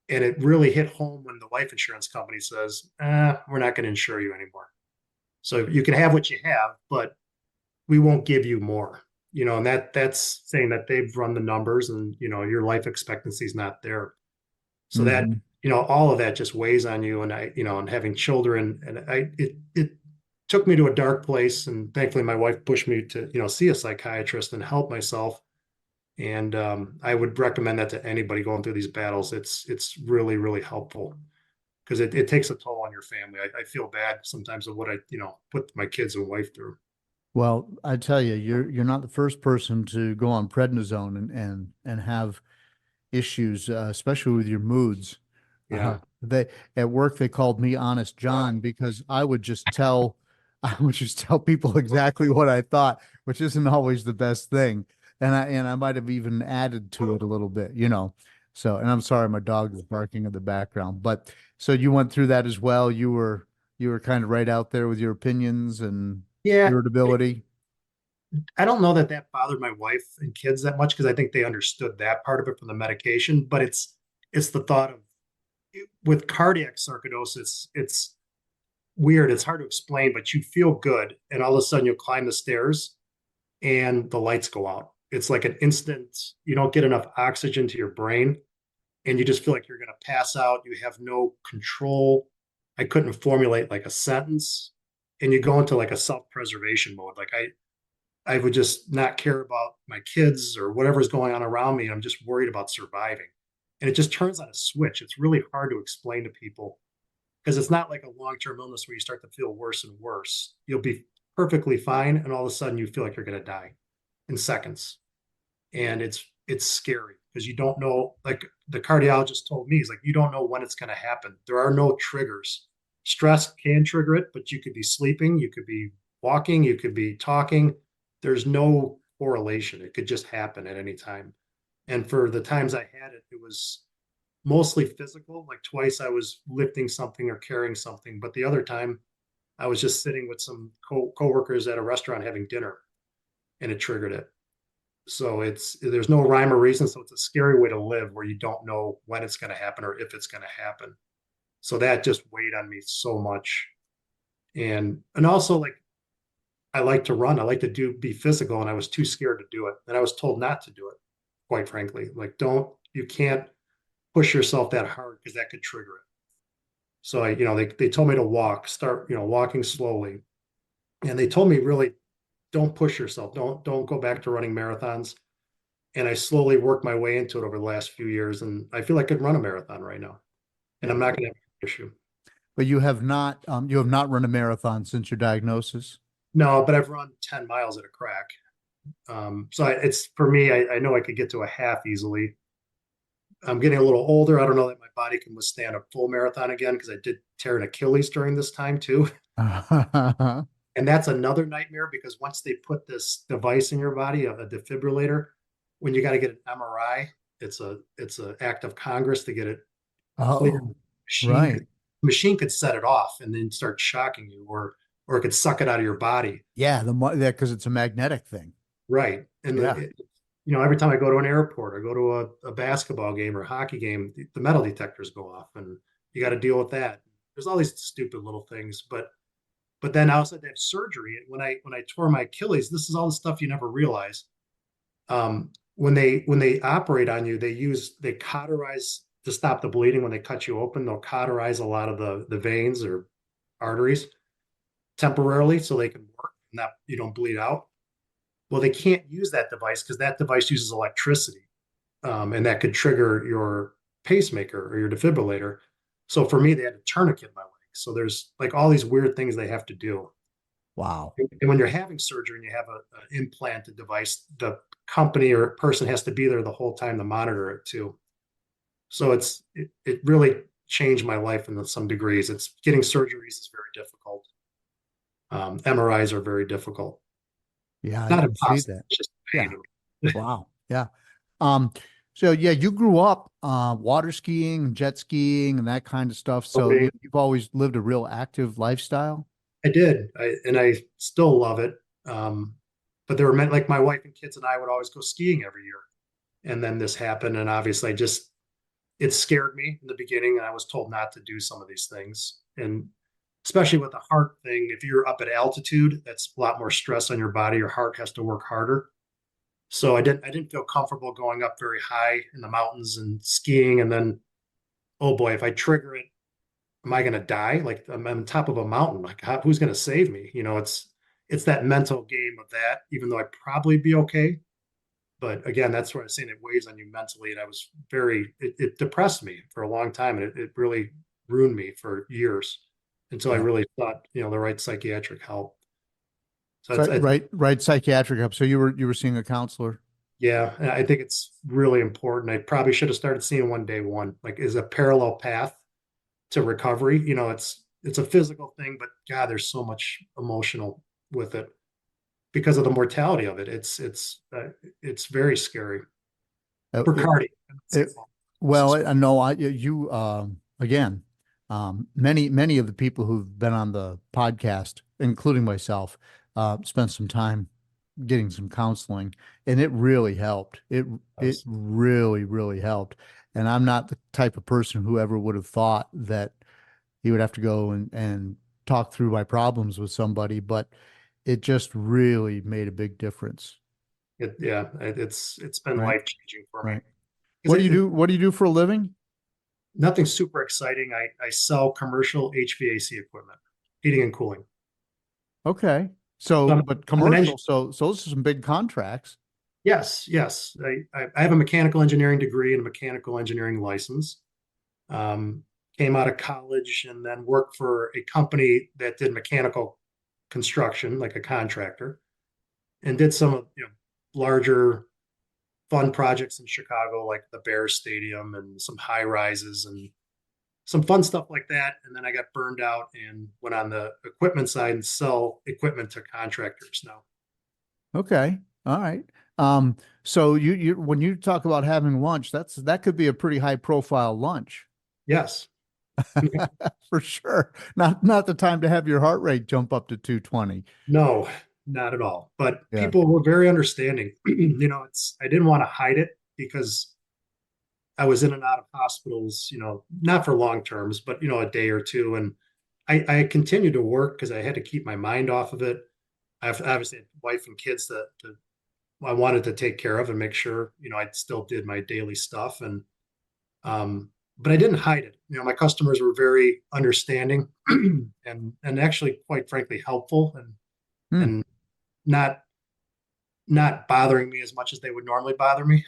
S2: it really hit home when the life insurance company says, we're not going to insure you anymore. So you can have what you have, but we won't give you more, and that's saying that they've run the numbers and, your life expectancy is not there. So that,
S1: Mm-hmm.
S2: all of that just weighs on you. And and having children, and it took me to a dark place. And thankfully my wife pushed me to, see a psychiatrist and help myself. And I would recommend that to anybody going through these battles. It's really, really helpful because it takes a toll on your family. I feel bad sometimes of what I, put my kids and wife through.
S1: Well, I tell you, you're not the first person to go on prednisone and have issues, especially with your moods.
S2: Yeah.
S1: They at work they called me Honest John because I would just tell people exactly what I thought, which isn't always the best thing. And I might have even added to it a little bit, So, and I'm sorry, my dog is barking in the background. But so you went through that as well. You were kind of right out there with your opinions and
S2: Yeah.
S1: irritability.
S2: I don't know that bothered my wife and kids that much because I think they understood that part of it from the medication, but it's the thought of with cardiac sarcoidosis, it's weird. It's hard to explain, but you feel good. And all of a sudden you'll climb the stairs and the lights go out. It's like an instant, you don't get enough oxygen to your brain and you just feel like you're going to pass out. You have no control. I couldn't formulate like a sentence and you go into like a self-preservation mode. Like I would just not care about my kids or whatever's going on around me. I'm just worried about surviving. And it just turns on a switch. It's really hard to explain to people because it's not like a long-term illness where you start to feel worse and worse. You'll be perfectly fine. And all of a sudden you feel like you're going to die in seconds. And it's scary because you don't know, like the cardiologist told me, he's like, you don't know when it's going to happen. There are no triggers. Stress can trigger it, but you could be sleeping, you could be walking, you could be talking. There's no correlation. It could just happen at any time. And for the times I had it, it was mostly physical. Like twice I was lifting something or carrying something, but the other time I was just sitting with some coworkers at a restaurant having dinner and it triggered it. So there's no rhyme or reason. So it's a scary way to live where you don't know when it's going to happen or if it's going to happen. So that just weighed on me so much. And also like I like to run. I like to be physical, and I was too scared to do it. And I was told not to do it, quite frankly. Like, you can't push yourself that hard because that could trigger it. So they told me to start, walking slowly. And they told me really don't push yourself. Don't go back to running marathons. And I slowly worked my way into it over the last few years. And I feel like I could run a marathon right now. And I'm not going to have an issue.
S1: But you have not run a marathon since your diagnosis.
S2: No, but I've run 10 miles at a crack. So it's for me, I know I could get to a half easily. I'm getting a little older. I don't know that my body can withstand a full marathon again because I did tear an Achilles during this time too. And that's another nightmare because once they put this device in your body, a defibrillator, when you got to get an MRI, it's an act of Congress to get it cleared.
S1: Oh, right.
S2: Machine could set it off and then start shocking you, or it could suck it out of your body.
S1: Yeah, because it's a magnetic thing.
S2: Right. And
S1: yeah.
S2: Every time I go to an airport or go to a basketball game or a hockey game, the metal detectors go off and you got to deal with that. There's all these stupid little things, but then I also had to have surgery. When I tore my Achilles, this is all the stuff you never realize. When they operate on you, they cauterize to stop the bleeding. When they cut you open, they'll cauterize a lot of the veins or arteries temporarily so they can work and that you don't bleed out. Well, they can't use that device because that device uses electricity, and that could trigger your pacemaker or your defibrillator. So for me, they had to tourniquet my leg. So there's like all these weird things they have to do.
S1: Wow.
S2: And when you're having surgery and you have an implanted device, the company or person has to be there the whole time to monitor it too. So it really changed my life in some degrees. It's getting surgeries is very difficult. MRIs are very difficult.
S1: Yeah,
S2: Not
S1: I can see
S2: impossible.
S1: that.
S2: It's just pain.
S1: Yeah. Wow. Yeah. So yeah, you grew up water skiing, jet skiing, and that kind of stuff. So
S2: Okay.
S1: you've always lived a real active lifestyle.
S2: I did, and I still love it. But there were men like my wife and kids and I would always go skiing every year. And then this happened, and obviously it scared me in the beginning, and I was told not to do some of these things. And especially with the heart thing, if you're up at altitude, that's a lot more stress on your body. Your heart has to work harder. So I didn't feel comfortable going up very high in the mountains and skiing. And then, oh boy, if I trigger it, am I going to die? Like I'm on top of a mountain. Like who's going to save me? It's that mental game of that. Even though I'd probably be okay, but again, that's what I was saying. It weighs on you mentally, and I was it depressed me for a long time, and it really ruined me for years until I
S1: Yeah.
S2: really thought the right psychiatric help. So
S1: So right, psychiatric help. So you were seeing a counselor.
S2: yeah, and I think it's really important. I probably should have started seeing one day one, like is a parallel path to recovery. It's a physical thing, but God, there's so much emotional with it because of the mortality of it. It's very scary
S1: Uh,
S2: for cardio.
S1: it- well, I know you again. Many of the people who've been on the podcast, including myself, spent some time getting some counseling, and it really helped. It really helped. And I'm not the type of person who ever would have thought that he would have to go and talk through my problems with somebody, but it just really made a big difference.
S2: It's been
S1: Right,
S2: life changing for me.
S1: right.
S2: 'Cause
S1: What do you do? What do you do for a living?
S2: nothing super exciting. I sell commercial HVAC equipment, heating and cooling.
S1: Okay.
S2: So
S1: So,
S2: I'm,
S1: but
S2: I'm an
S1: commercial,
S2: engineer.
S1: so those are some big contracts.
S2: Yes. I have a mechanical engineering degree and a mechanical engineering license. Um, Came out of college and then worked for a company that did mechanical construction, like a contractor, and did some of larger fun projects in Chicago, like the Bears Stadium and some high rises and some fun stuff like that. And then I got burned out and went on the equipment side and sell equipment to contractors now.
S1: Okay. All right. So you when you talk about having lunch, that could be a pretty high profile lunch.
S2: Yes.
S1: For sure. Not the time to have your heart rate jump up to 220.
S2: No, not at all. But
S1: Yeah.
S2: people were very understanding. I didn't want to hide it because I was in and out of hospitals, not for long terms, but a day or two. And I continued to work because I had to keep my mind off of it. I've obviously had wife and kids that I wanted to take care of and make sure, I still did my daily stuff. And but I didn't hide it. My customers were very understanding and actually quite frankly helpful
S1: Hmm.
S2: and not not bothering me as much as they would normally bother me.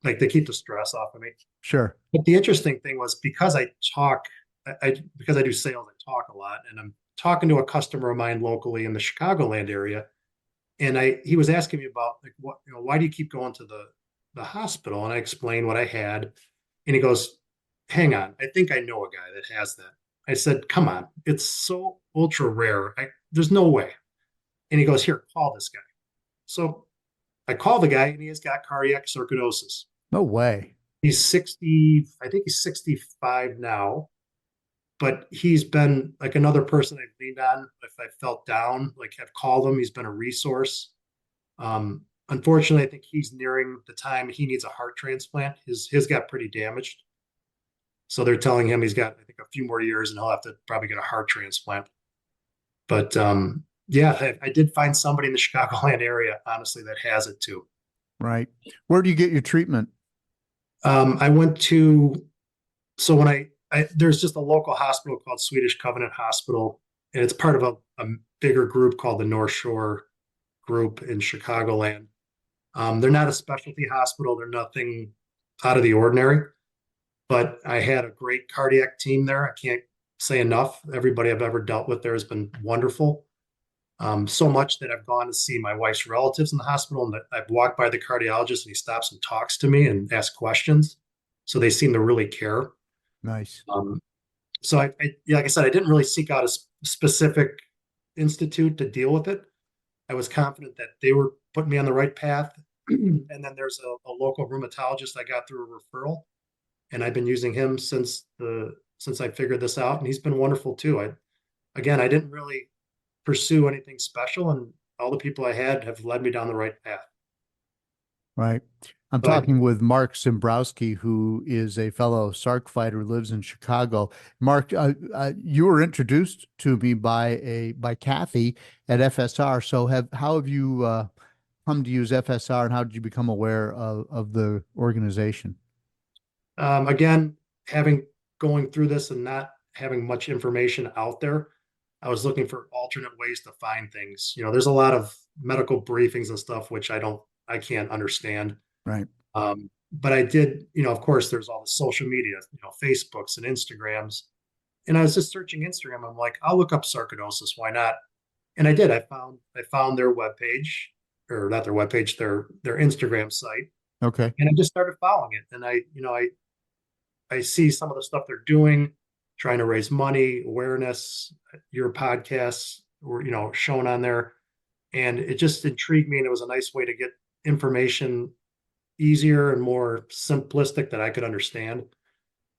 S2: Like they keep the stress off of me.
S1: Sure.
S2: But the interesting thing was because I talk, because I do sales, I talk a lot, and I'm talking to a customer of mine locally in the Chicagoland area, and he was asking me about like why do you keep going to the hospital? And I explained what I had, and he goes, "Hang on, I think I know a guy that has that." I said, "Come on, it's so ultra rare. There's no way." And he goes, "Here, call this guy." So I call the guy, and he has got cardiac sarcoidosis.
S1: No way.
S2: He's 60, I think he's 65 now, but he's been like another person I've leaned on if I felt down, like I've called him. He's been a resource. Unfortunately, I think he's nearing the time he needs a heart transplant. His got pretty damaged. So they're telling him he's got, I think, a few more years and he'll have to probably get a heart transplant. But yeah, I did find somebody in the Chicagoland area, honestly, that has it too.
S1: Right. Where do you get your treatment?
S2: I went to, so when there's just a local hospital called Swedish Covenant Hospital, and it's part of a bigger group called the North Shore Group in Chicagoland. They're not a specialty hospital. They're nothing out of the ordinary, but I had a great cardiac team there. I can't say enough. Everybody I've ever dealt with there has been wonderful. So much that I've gone to see my wife's relatives in the hospital, and I've walked by the cardiologist and he stops and talks to me and asks questions. So they seem to really care.
S1: Nice.
S2: So yeah, like I said, I didn't really seek out a specific institute to deal with it. I was confident that they were putting me on the right path. And then there's a local rheumatologist I got through a referral, and I've been using him since I figured this out, and he's been wonderful too. I didn't really pursue anything special, and all the people I had have led me down the right path.
S1: Right. I'm
S2: So
S1: talking with Mark Simbrowsky, who is a fellow Sarc fighter, lives in Chicago. Mark, you were introduced to me by Kathy at FSR. So how have you come to use FSR, and how did you become aware of the organization?
S2: again, having going through this and not having much information out there, I was looking for alternate ways to find things. There's a lot of medical briefings and stuff which I can't understand.
S1: Right.
S2: But I did, of course, there's all the social media, Facebooks and Instagrams. And I was just searching Instagram. I'm like, I'll look up sarcoidosis. Why not? And I did. I found their webpage, or not their webpage, their Instagram site,
S1: Okay.
S2: and I just started following it. And I see some of the stuff they're doing, trying to raise money, awareness. Your podcasts were, shown on there, and it just intrigued me. And it was a nice way to get information easier and more simplistic that I could understand.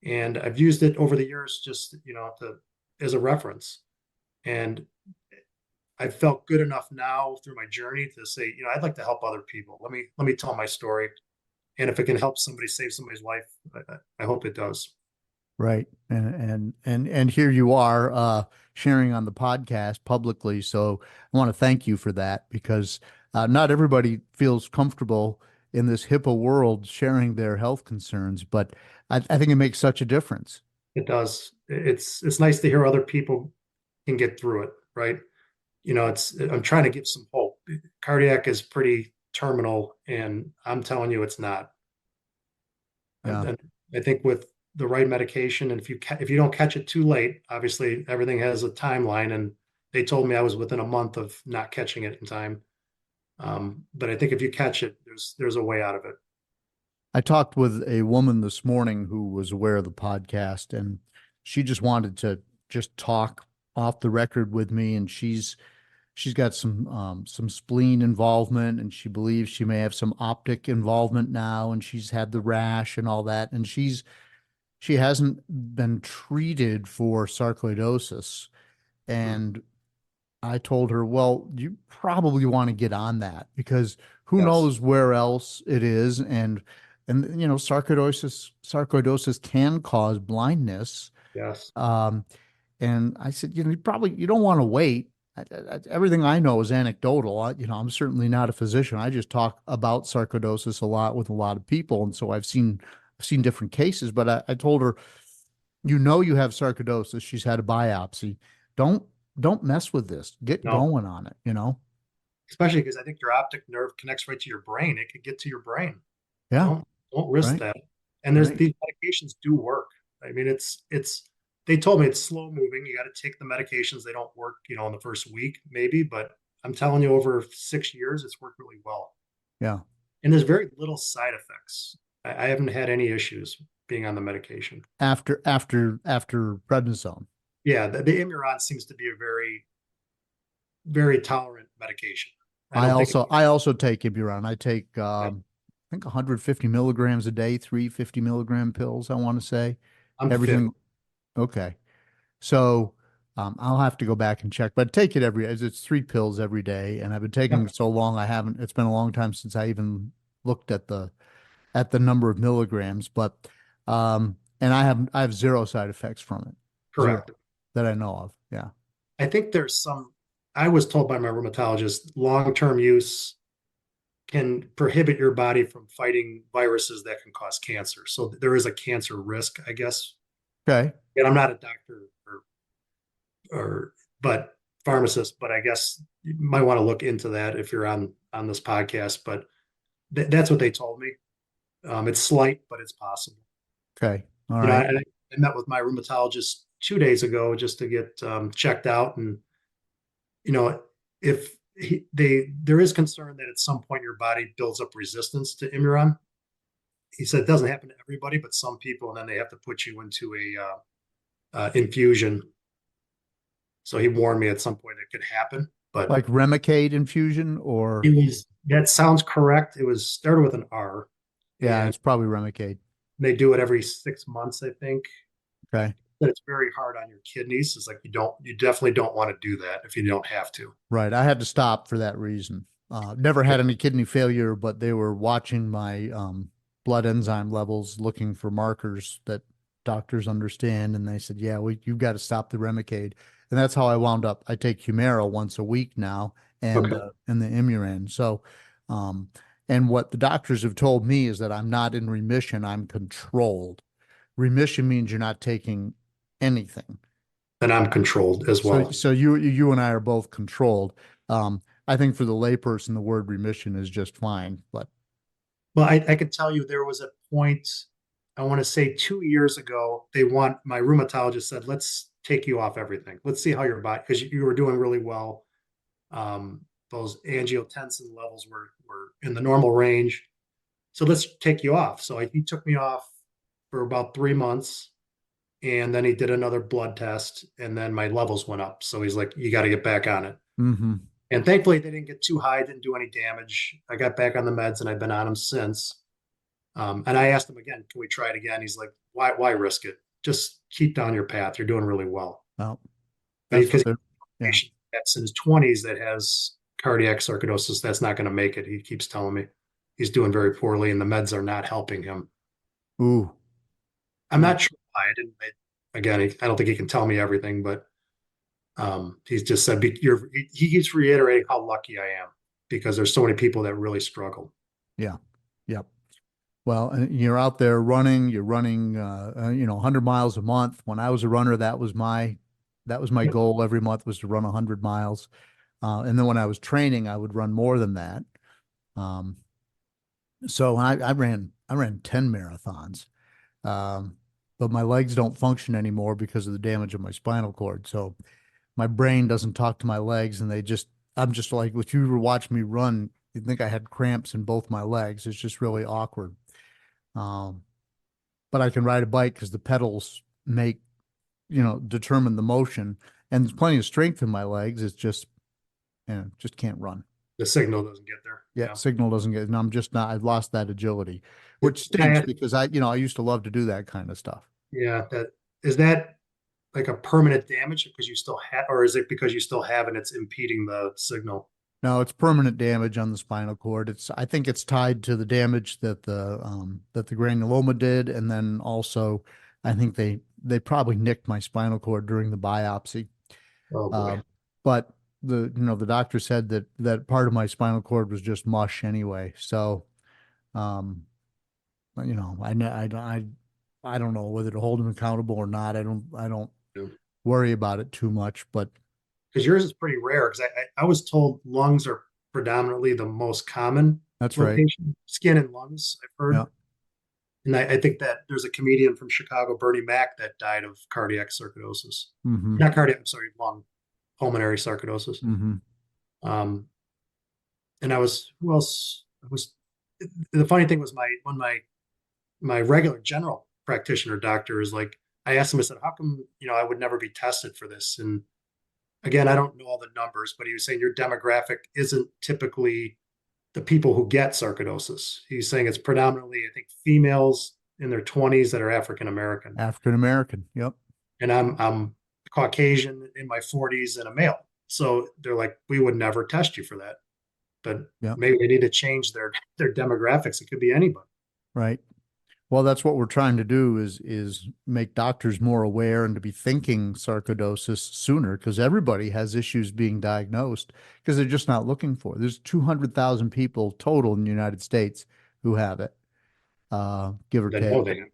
S2: And I've used it over the years, just as a reference. And I felt good enough now through my journey to say, I'd like to help other people. Let me tell my story, and if it can help somebody save somebody's life, I hope it does.
S1: Right. And here you are sharing on the podcast publicly. So I want to thank you for that, because not everybody feels comfortable in this HIPAA world sharing their health concerns, but I think it makes such a difference.
S2: It does. It's nice to hear other people can get through it, right? I'm trying to give some hope. Cardiac is pretty terminal, and I'm telling you, it's not.
S1: Yeah.
S2: And I think with the right medication, and if you don't catch it too late, obviously everything has a timeline, and they told me I was within a month of not catching it in time. But I think if you catch it, there's a way out of it.
S1: I talked with a woman this morning who was aware of the podcast, and she just wanted to just talk off the record with me. And she's got some spleen involvement, and she believes she may have some optic involvement now, and she's had the rash and all that. And she hasn't been treated for sarcoidosis. And I told her, well, you probably want to get on that, because who
S2: Yes.
S1: knows where else it is. And sarcoidosis can cause blindness.
S2: Yes.
S1: And I said, you don't want to wait. Everything I know is anecdotal. I'm certainly not a physician. I just talk about sarcoidosis a lot with a lot of people. And so I've seen different cases, but I told her, you have sarcoidosis. She's had a biopsy. Don't mess with this. Get
S2: No.
S1: going on it.
S2: Especially because I think your optic nerve connects right to your brain. It could get to your brain.
S1: Yeah.
S2: Don't risk
S1: Right.
S2: that. And
S1: Right.
S2: these medications do work. I mean, they told me it's slow moving. You got to take the medications. They don't work, in the first week, maybe, but I'm telling you, over 6 years, it's worked really well.
S1: Yeah.
S2: And there's very little side effects. I haven't had any issues being on the medication.
S1: After prednisone.
S2: Yeah, the Imuron seems to be a very, very tolerant medication.
S1: I
S2: don't think
S1: also take Iburon. I take I think 150 milligrams a day, 350 milligram pills, I want to say.
S2: I'm
S1: Everything.
S2: fit.
S1: Okay. So I'll have to go back and check, but take it it's 3 pills every day. And I've been taking it so long, it's been a long time since I even looked at the number of milligrams, but and I have zero side effects from it.
S2: Correct.
S1: Zero, that I know of. Yeah.
S2: I think I was told by my rheumatologist, long-term use can prohibit your body from fighting viruses that can cause cancer. So there is a cancer risk, I guess.
S1: Okay.
S2: And I'm not a doctor but pharmacist, but I guess you might want to look into that if you're on this podcast. But that's what they told me. It's slight, but it's possible.
S1: Okay. All right.
S2: I met with my rheumatologist 2 days ago just to get checked out, and if there is concern that at some point your body builds up resistance to Imuron. He said it doesn't happen to everybody, but some people, and then they have to put you into a infusion. So he warned me at some point it could happen, but
S1: Like Remicade infusion, or
S2: That sounds correct. It was started with an R,
S1: Yeah,
S2: and
S1: it's probably Remicade.
S2: they do it every 6 months, I think.
S1: Okay.
S2: But it's very hard on your kidneys. It's like you definitely don't want to do that if you don't have to.
S1: Right. I had to stop for that reason. Never had any kidney failure, but they were watching my blood enzyme levels, looking for markers that doctors understand. And they said, yeah, you've got to stop the Remicade. And that's how I wound up. I take Humira once a week now
S2: Okay.
S1: and the Imuran. So, um, and what the doctors have told me is that I'm not in remission, I'm controlled. Remission means you're not taking anything.
S2: And I'm controlled as
S1: So,
S2: well.
S1: so you and I are both controlled. I think for the layperson, the word remission is just fine. But
S2: Well, I could tell you there was a point, I want to say 2 years ago, my rheumatologist said, let's take you off everything. Let's see how your body, because you were doing really well. Those angiotensin levels were in the normal range. So let's take you off. So he took me off for about 3 months. And then he did another blood test, and then my levels went up. So he's like, you got to get back on it.
S1: mm-hmm.
S2: And thankfully, they didn't get too high, didn't do any damage. I got back on the meds, and I've been on them since. And I asked him again, can we try it again? He's like, why risk it? Just keep down your path. You're doing really well.
S1: Well, that's
S2: Because
S1: what yeah.
S2: that's in his 20s that has cardiac sarcoidosis, that's not going to make it. He keeps telling me he's doing very poorly, and the meds are not helping him.
S1: Ooh.
S2: I'm not sure why. Again, I don't think he can tell me everything, but he's just said he keeps reiterating how lucky I am because there's so many people that really struggle.
S1: Yeah. Yep. Well, and you're out there running. You're running, 100 miles a month. When I was a runner, that was my
S2: Yep.
S1: goal every month was to run 100 miles. And then when I was training, I would run more than that. So I ran 10 marathons. But my legs don't function anymore because of the damage of my spinal cord. So my brain doesn't talk to my legs, and I'm just like, if you were watching me run, you'd think I had cramps in both my legs. It's just really awkward. But I can ride a bike because the pedals determine the motion, and there's plenty of strength in my legs. It's just, just can't run.
S2: The signal doesn't get there.
S1: Yeah, signal doesn't get, and I'm just not, I've lost that agility, which stinks because I used to love to do that kind of stuff.
S2: Yeah. Is that like a permanent damage because you still have, or is it because you still have and it's impeding the signal?
S1: No, it's permanent damage on the spinal cord. I think it's tied to the damage that the granuloma did, and then also, I think they probably nicked my spinal cord during the biopsy.
S2: Oh boy.
S1: But the doctor said that part of my spinal cord was just mush anyway. So, I don't know whether to hold him accountable or not. I don't
S2: Yeah.
S1: worry about it too much, but
S2: Because yours is pretty rare. Because I was told lungs are predominantly the most common
S1: that's right.
S2: location. Skin and lungs, I've heard.
S1: Yeah.
S2: And I think that there's a comedian from Chicago, Bernie Mac, that died of cardiac sarcoidosis.
S1: Mm-hmm.
S2: Not cardiac, I'm sorry, lung, pulmonary sarcoidosis.
S1: Mm-hmm.
S2: And who else? The funny thing was my regular general practitioner doctor is like, I asked him, I said, how come, I would never be tested for this? And again, I don't know all the numbers, but he was saying your demographic isn't typically the people who get sarcoidosis. He's saying it's predominantly, I think, females in their 20s that are African American.
S1: African American, yep.
S2: And I'm Caucasian in my 40s and a male. So they're like, we would never test you for that. But
S1: Yep.
S2: maybe they need to change their demographics. It could be anybody.
S1: Right. Well, that's what we're trying to do is make doctors more aware and to be thinking sarcoidosis sooner, because everybody has issues being diagnosed because they're just not looking for it. There's 200,000 people total in the United States who have it, give or take.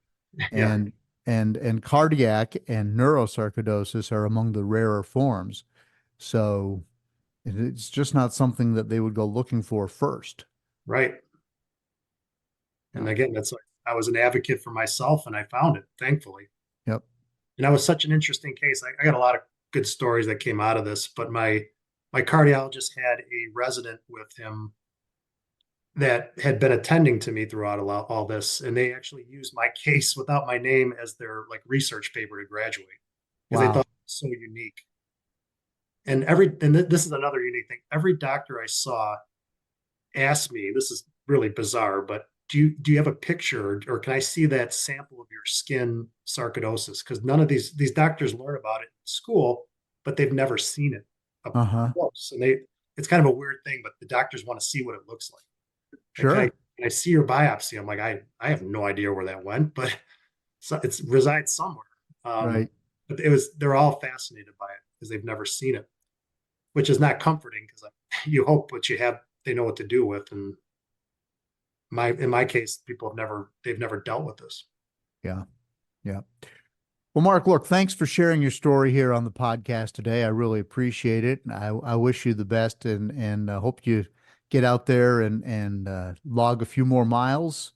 S2: Yeah.
S1: And cardiac and neurosarcoidosis are among the rarer forms. So it's just not something that they would go looking for first.
S2: Right. And again, that's like, I was an advocate for myself and I found it, thankfully.
S1: Yep.
S2: And that was such an interesting case. I got a lot of good stories that came out of this, but my cardiologist had a resident with him that had been attending to me throughout all this. And they actually used my case without my name as their like research paper to graduate because they thought it was so unique. And this is another unique thing. Every doctor I saw asked me, this is really bizarre, but do you have a picture, or can I see that sample of your skin sarcoidosis? Because none of these doctors learn about it in school, but they've never seen it up
S1: Uh-huh.
S2: close. And it's kind of a weird thing, but the doctors want to see what it looks like. Like,
S1: Sure.
S2: can I see your biopsy? I'm like, I have no idea where that went, but it resides somewhere.
S1: Right.
S2: But they're all fascinated by it because they've never seen it, which is not comforting, because you hope what you have, they know what to do with. And in my case, they've never dealt with this.
S1: Yeah. Yeah. Well, Mark, look, thanks for sharing your story here on the podcast today. I really appreciate it. I wish you the best, and hope you get out there and log a few more miles,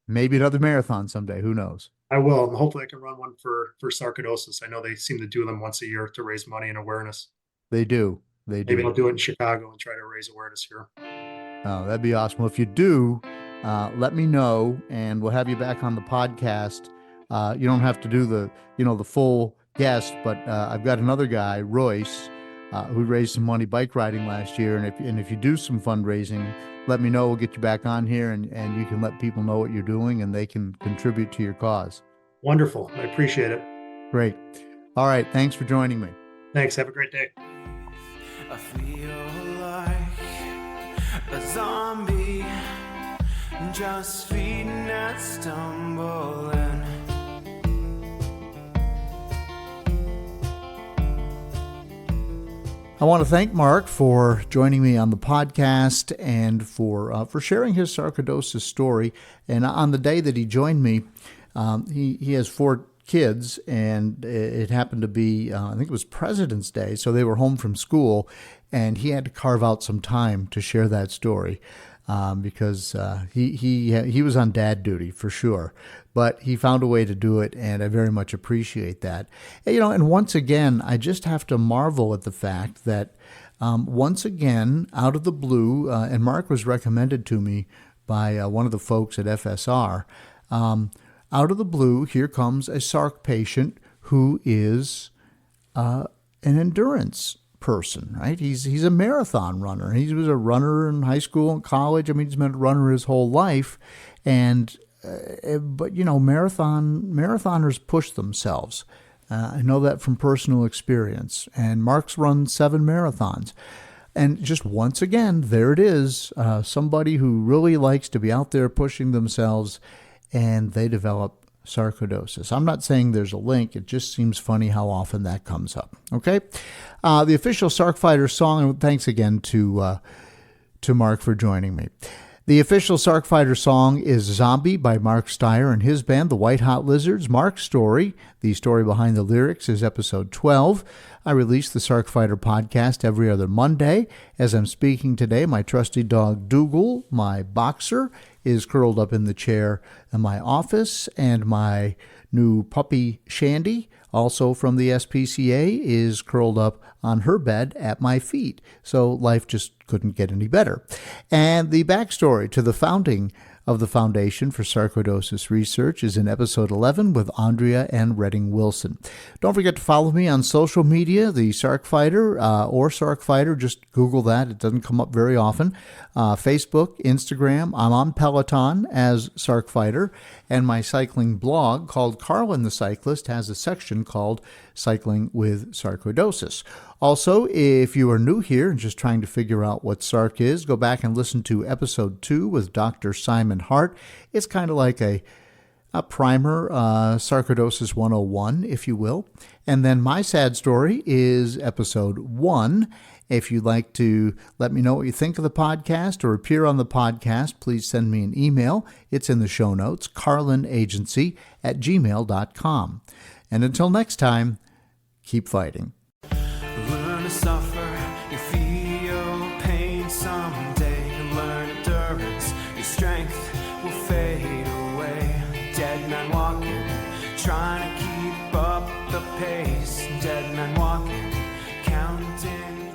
S1: maybe another marathon someday. Who knows?
S2: I will. And hopefully I can run one for sarcoidosis. I know they seem to do them once a year to raise money and awareness.
S1: They do. They do.
S2: Maybe I'll do it in Chicago and try to raise awareness here.
S1: Oh, that'd be awesome. Well, if you do, let me know, and we'll have you back on the podcast. You don't have to do the full guest, but I've got another guy, Royce, who raised some money bike riding last year. And if you do some fundraising, let me know. We'll get you back on here, and you can let people know what you're doing, and they can contribute to your cause.
S2: Wonderful. I appreciate it.
S1: Great. All right. Thanks for joining me.
S2: Thanks. Have a great day.
S4: I feel like a zombie, just feeding and stumbling.
S1: I want to thank Mark for joining me on the podcast and for sharing his sarcoidosis story. And on the day that he joined me, he has 4 kids, and it happened to be, I think it was President's Day, so they were home from school, and he had to carve out some time to share that story because he was on dad duty for sure, but he found a way to do it, and I very much appreciate that. And once again, I just have to marvel at the fact that once again, out of the blue, and Mark was recommended to me by one of the folks at FSR, out of the blue, here comes a Sarc patient who is an endurance person, right? He's a marathon runner. He was a runner in high school and college. I mean, he's been a runner his whole life. But marathoners push themselves. I know that from personal experience. And Mark's run 7 marathons. And just once again, there it is, somebody who really likes to be out there pushing themselves, and they develop sarcoidosis. I'm not saying there's a link. It just seems funny how often that comes up. Okay? The official Sarc Fighter song, and thanks again to Mark for joining me. The official Sarc Fighter song is Zombie by Mark Steyer and his band, the White Hot Lizards. Mark's story, the story behind the lyrics, is episode 12. I release the Sarc Fighter podcast every other Monday. As I'm speaking today, my trusty dog Dougal, my boxer, is curled up in the chair in my office, and my new puppy Shandy, also from the SPCA, is curled up on her bed at my feet. So life just couldn't get any better. And the backstory to the founding of the Foundation for Sarcoidosis Research is in episode 11 with Andrea and Redding Wilson. Don't forget to follow me on social media, the Sarc Fighter or Sarc Fighter. Just Google that. It doesn't come up very often. Facebook, Instagram. I'm on Peloton as Sarc Fighter. And my cycling blog called Carlin the Cyclist has a section called Cycling with Sarcoidosis. Also, if you are new here and just trying to figure out what Sarc is, go back and listen to episode 2 with Dr. Simon Hart. It's kind of like a primer, Sarcoidosis 101, if you will. And then my sad story is episode 1. If you'd like to let me know what you think of the podcast or appear on the podcast, please send me an email. It's in the show notes, carlinagency@gmail.com. And until next time, keep fighting.
S4: Learn to suffer, you feel pain someday. Learn endurance, your strength will fade away. Dead man walking, trying to keep up the pace. Dead man walking, counting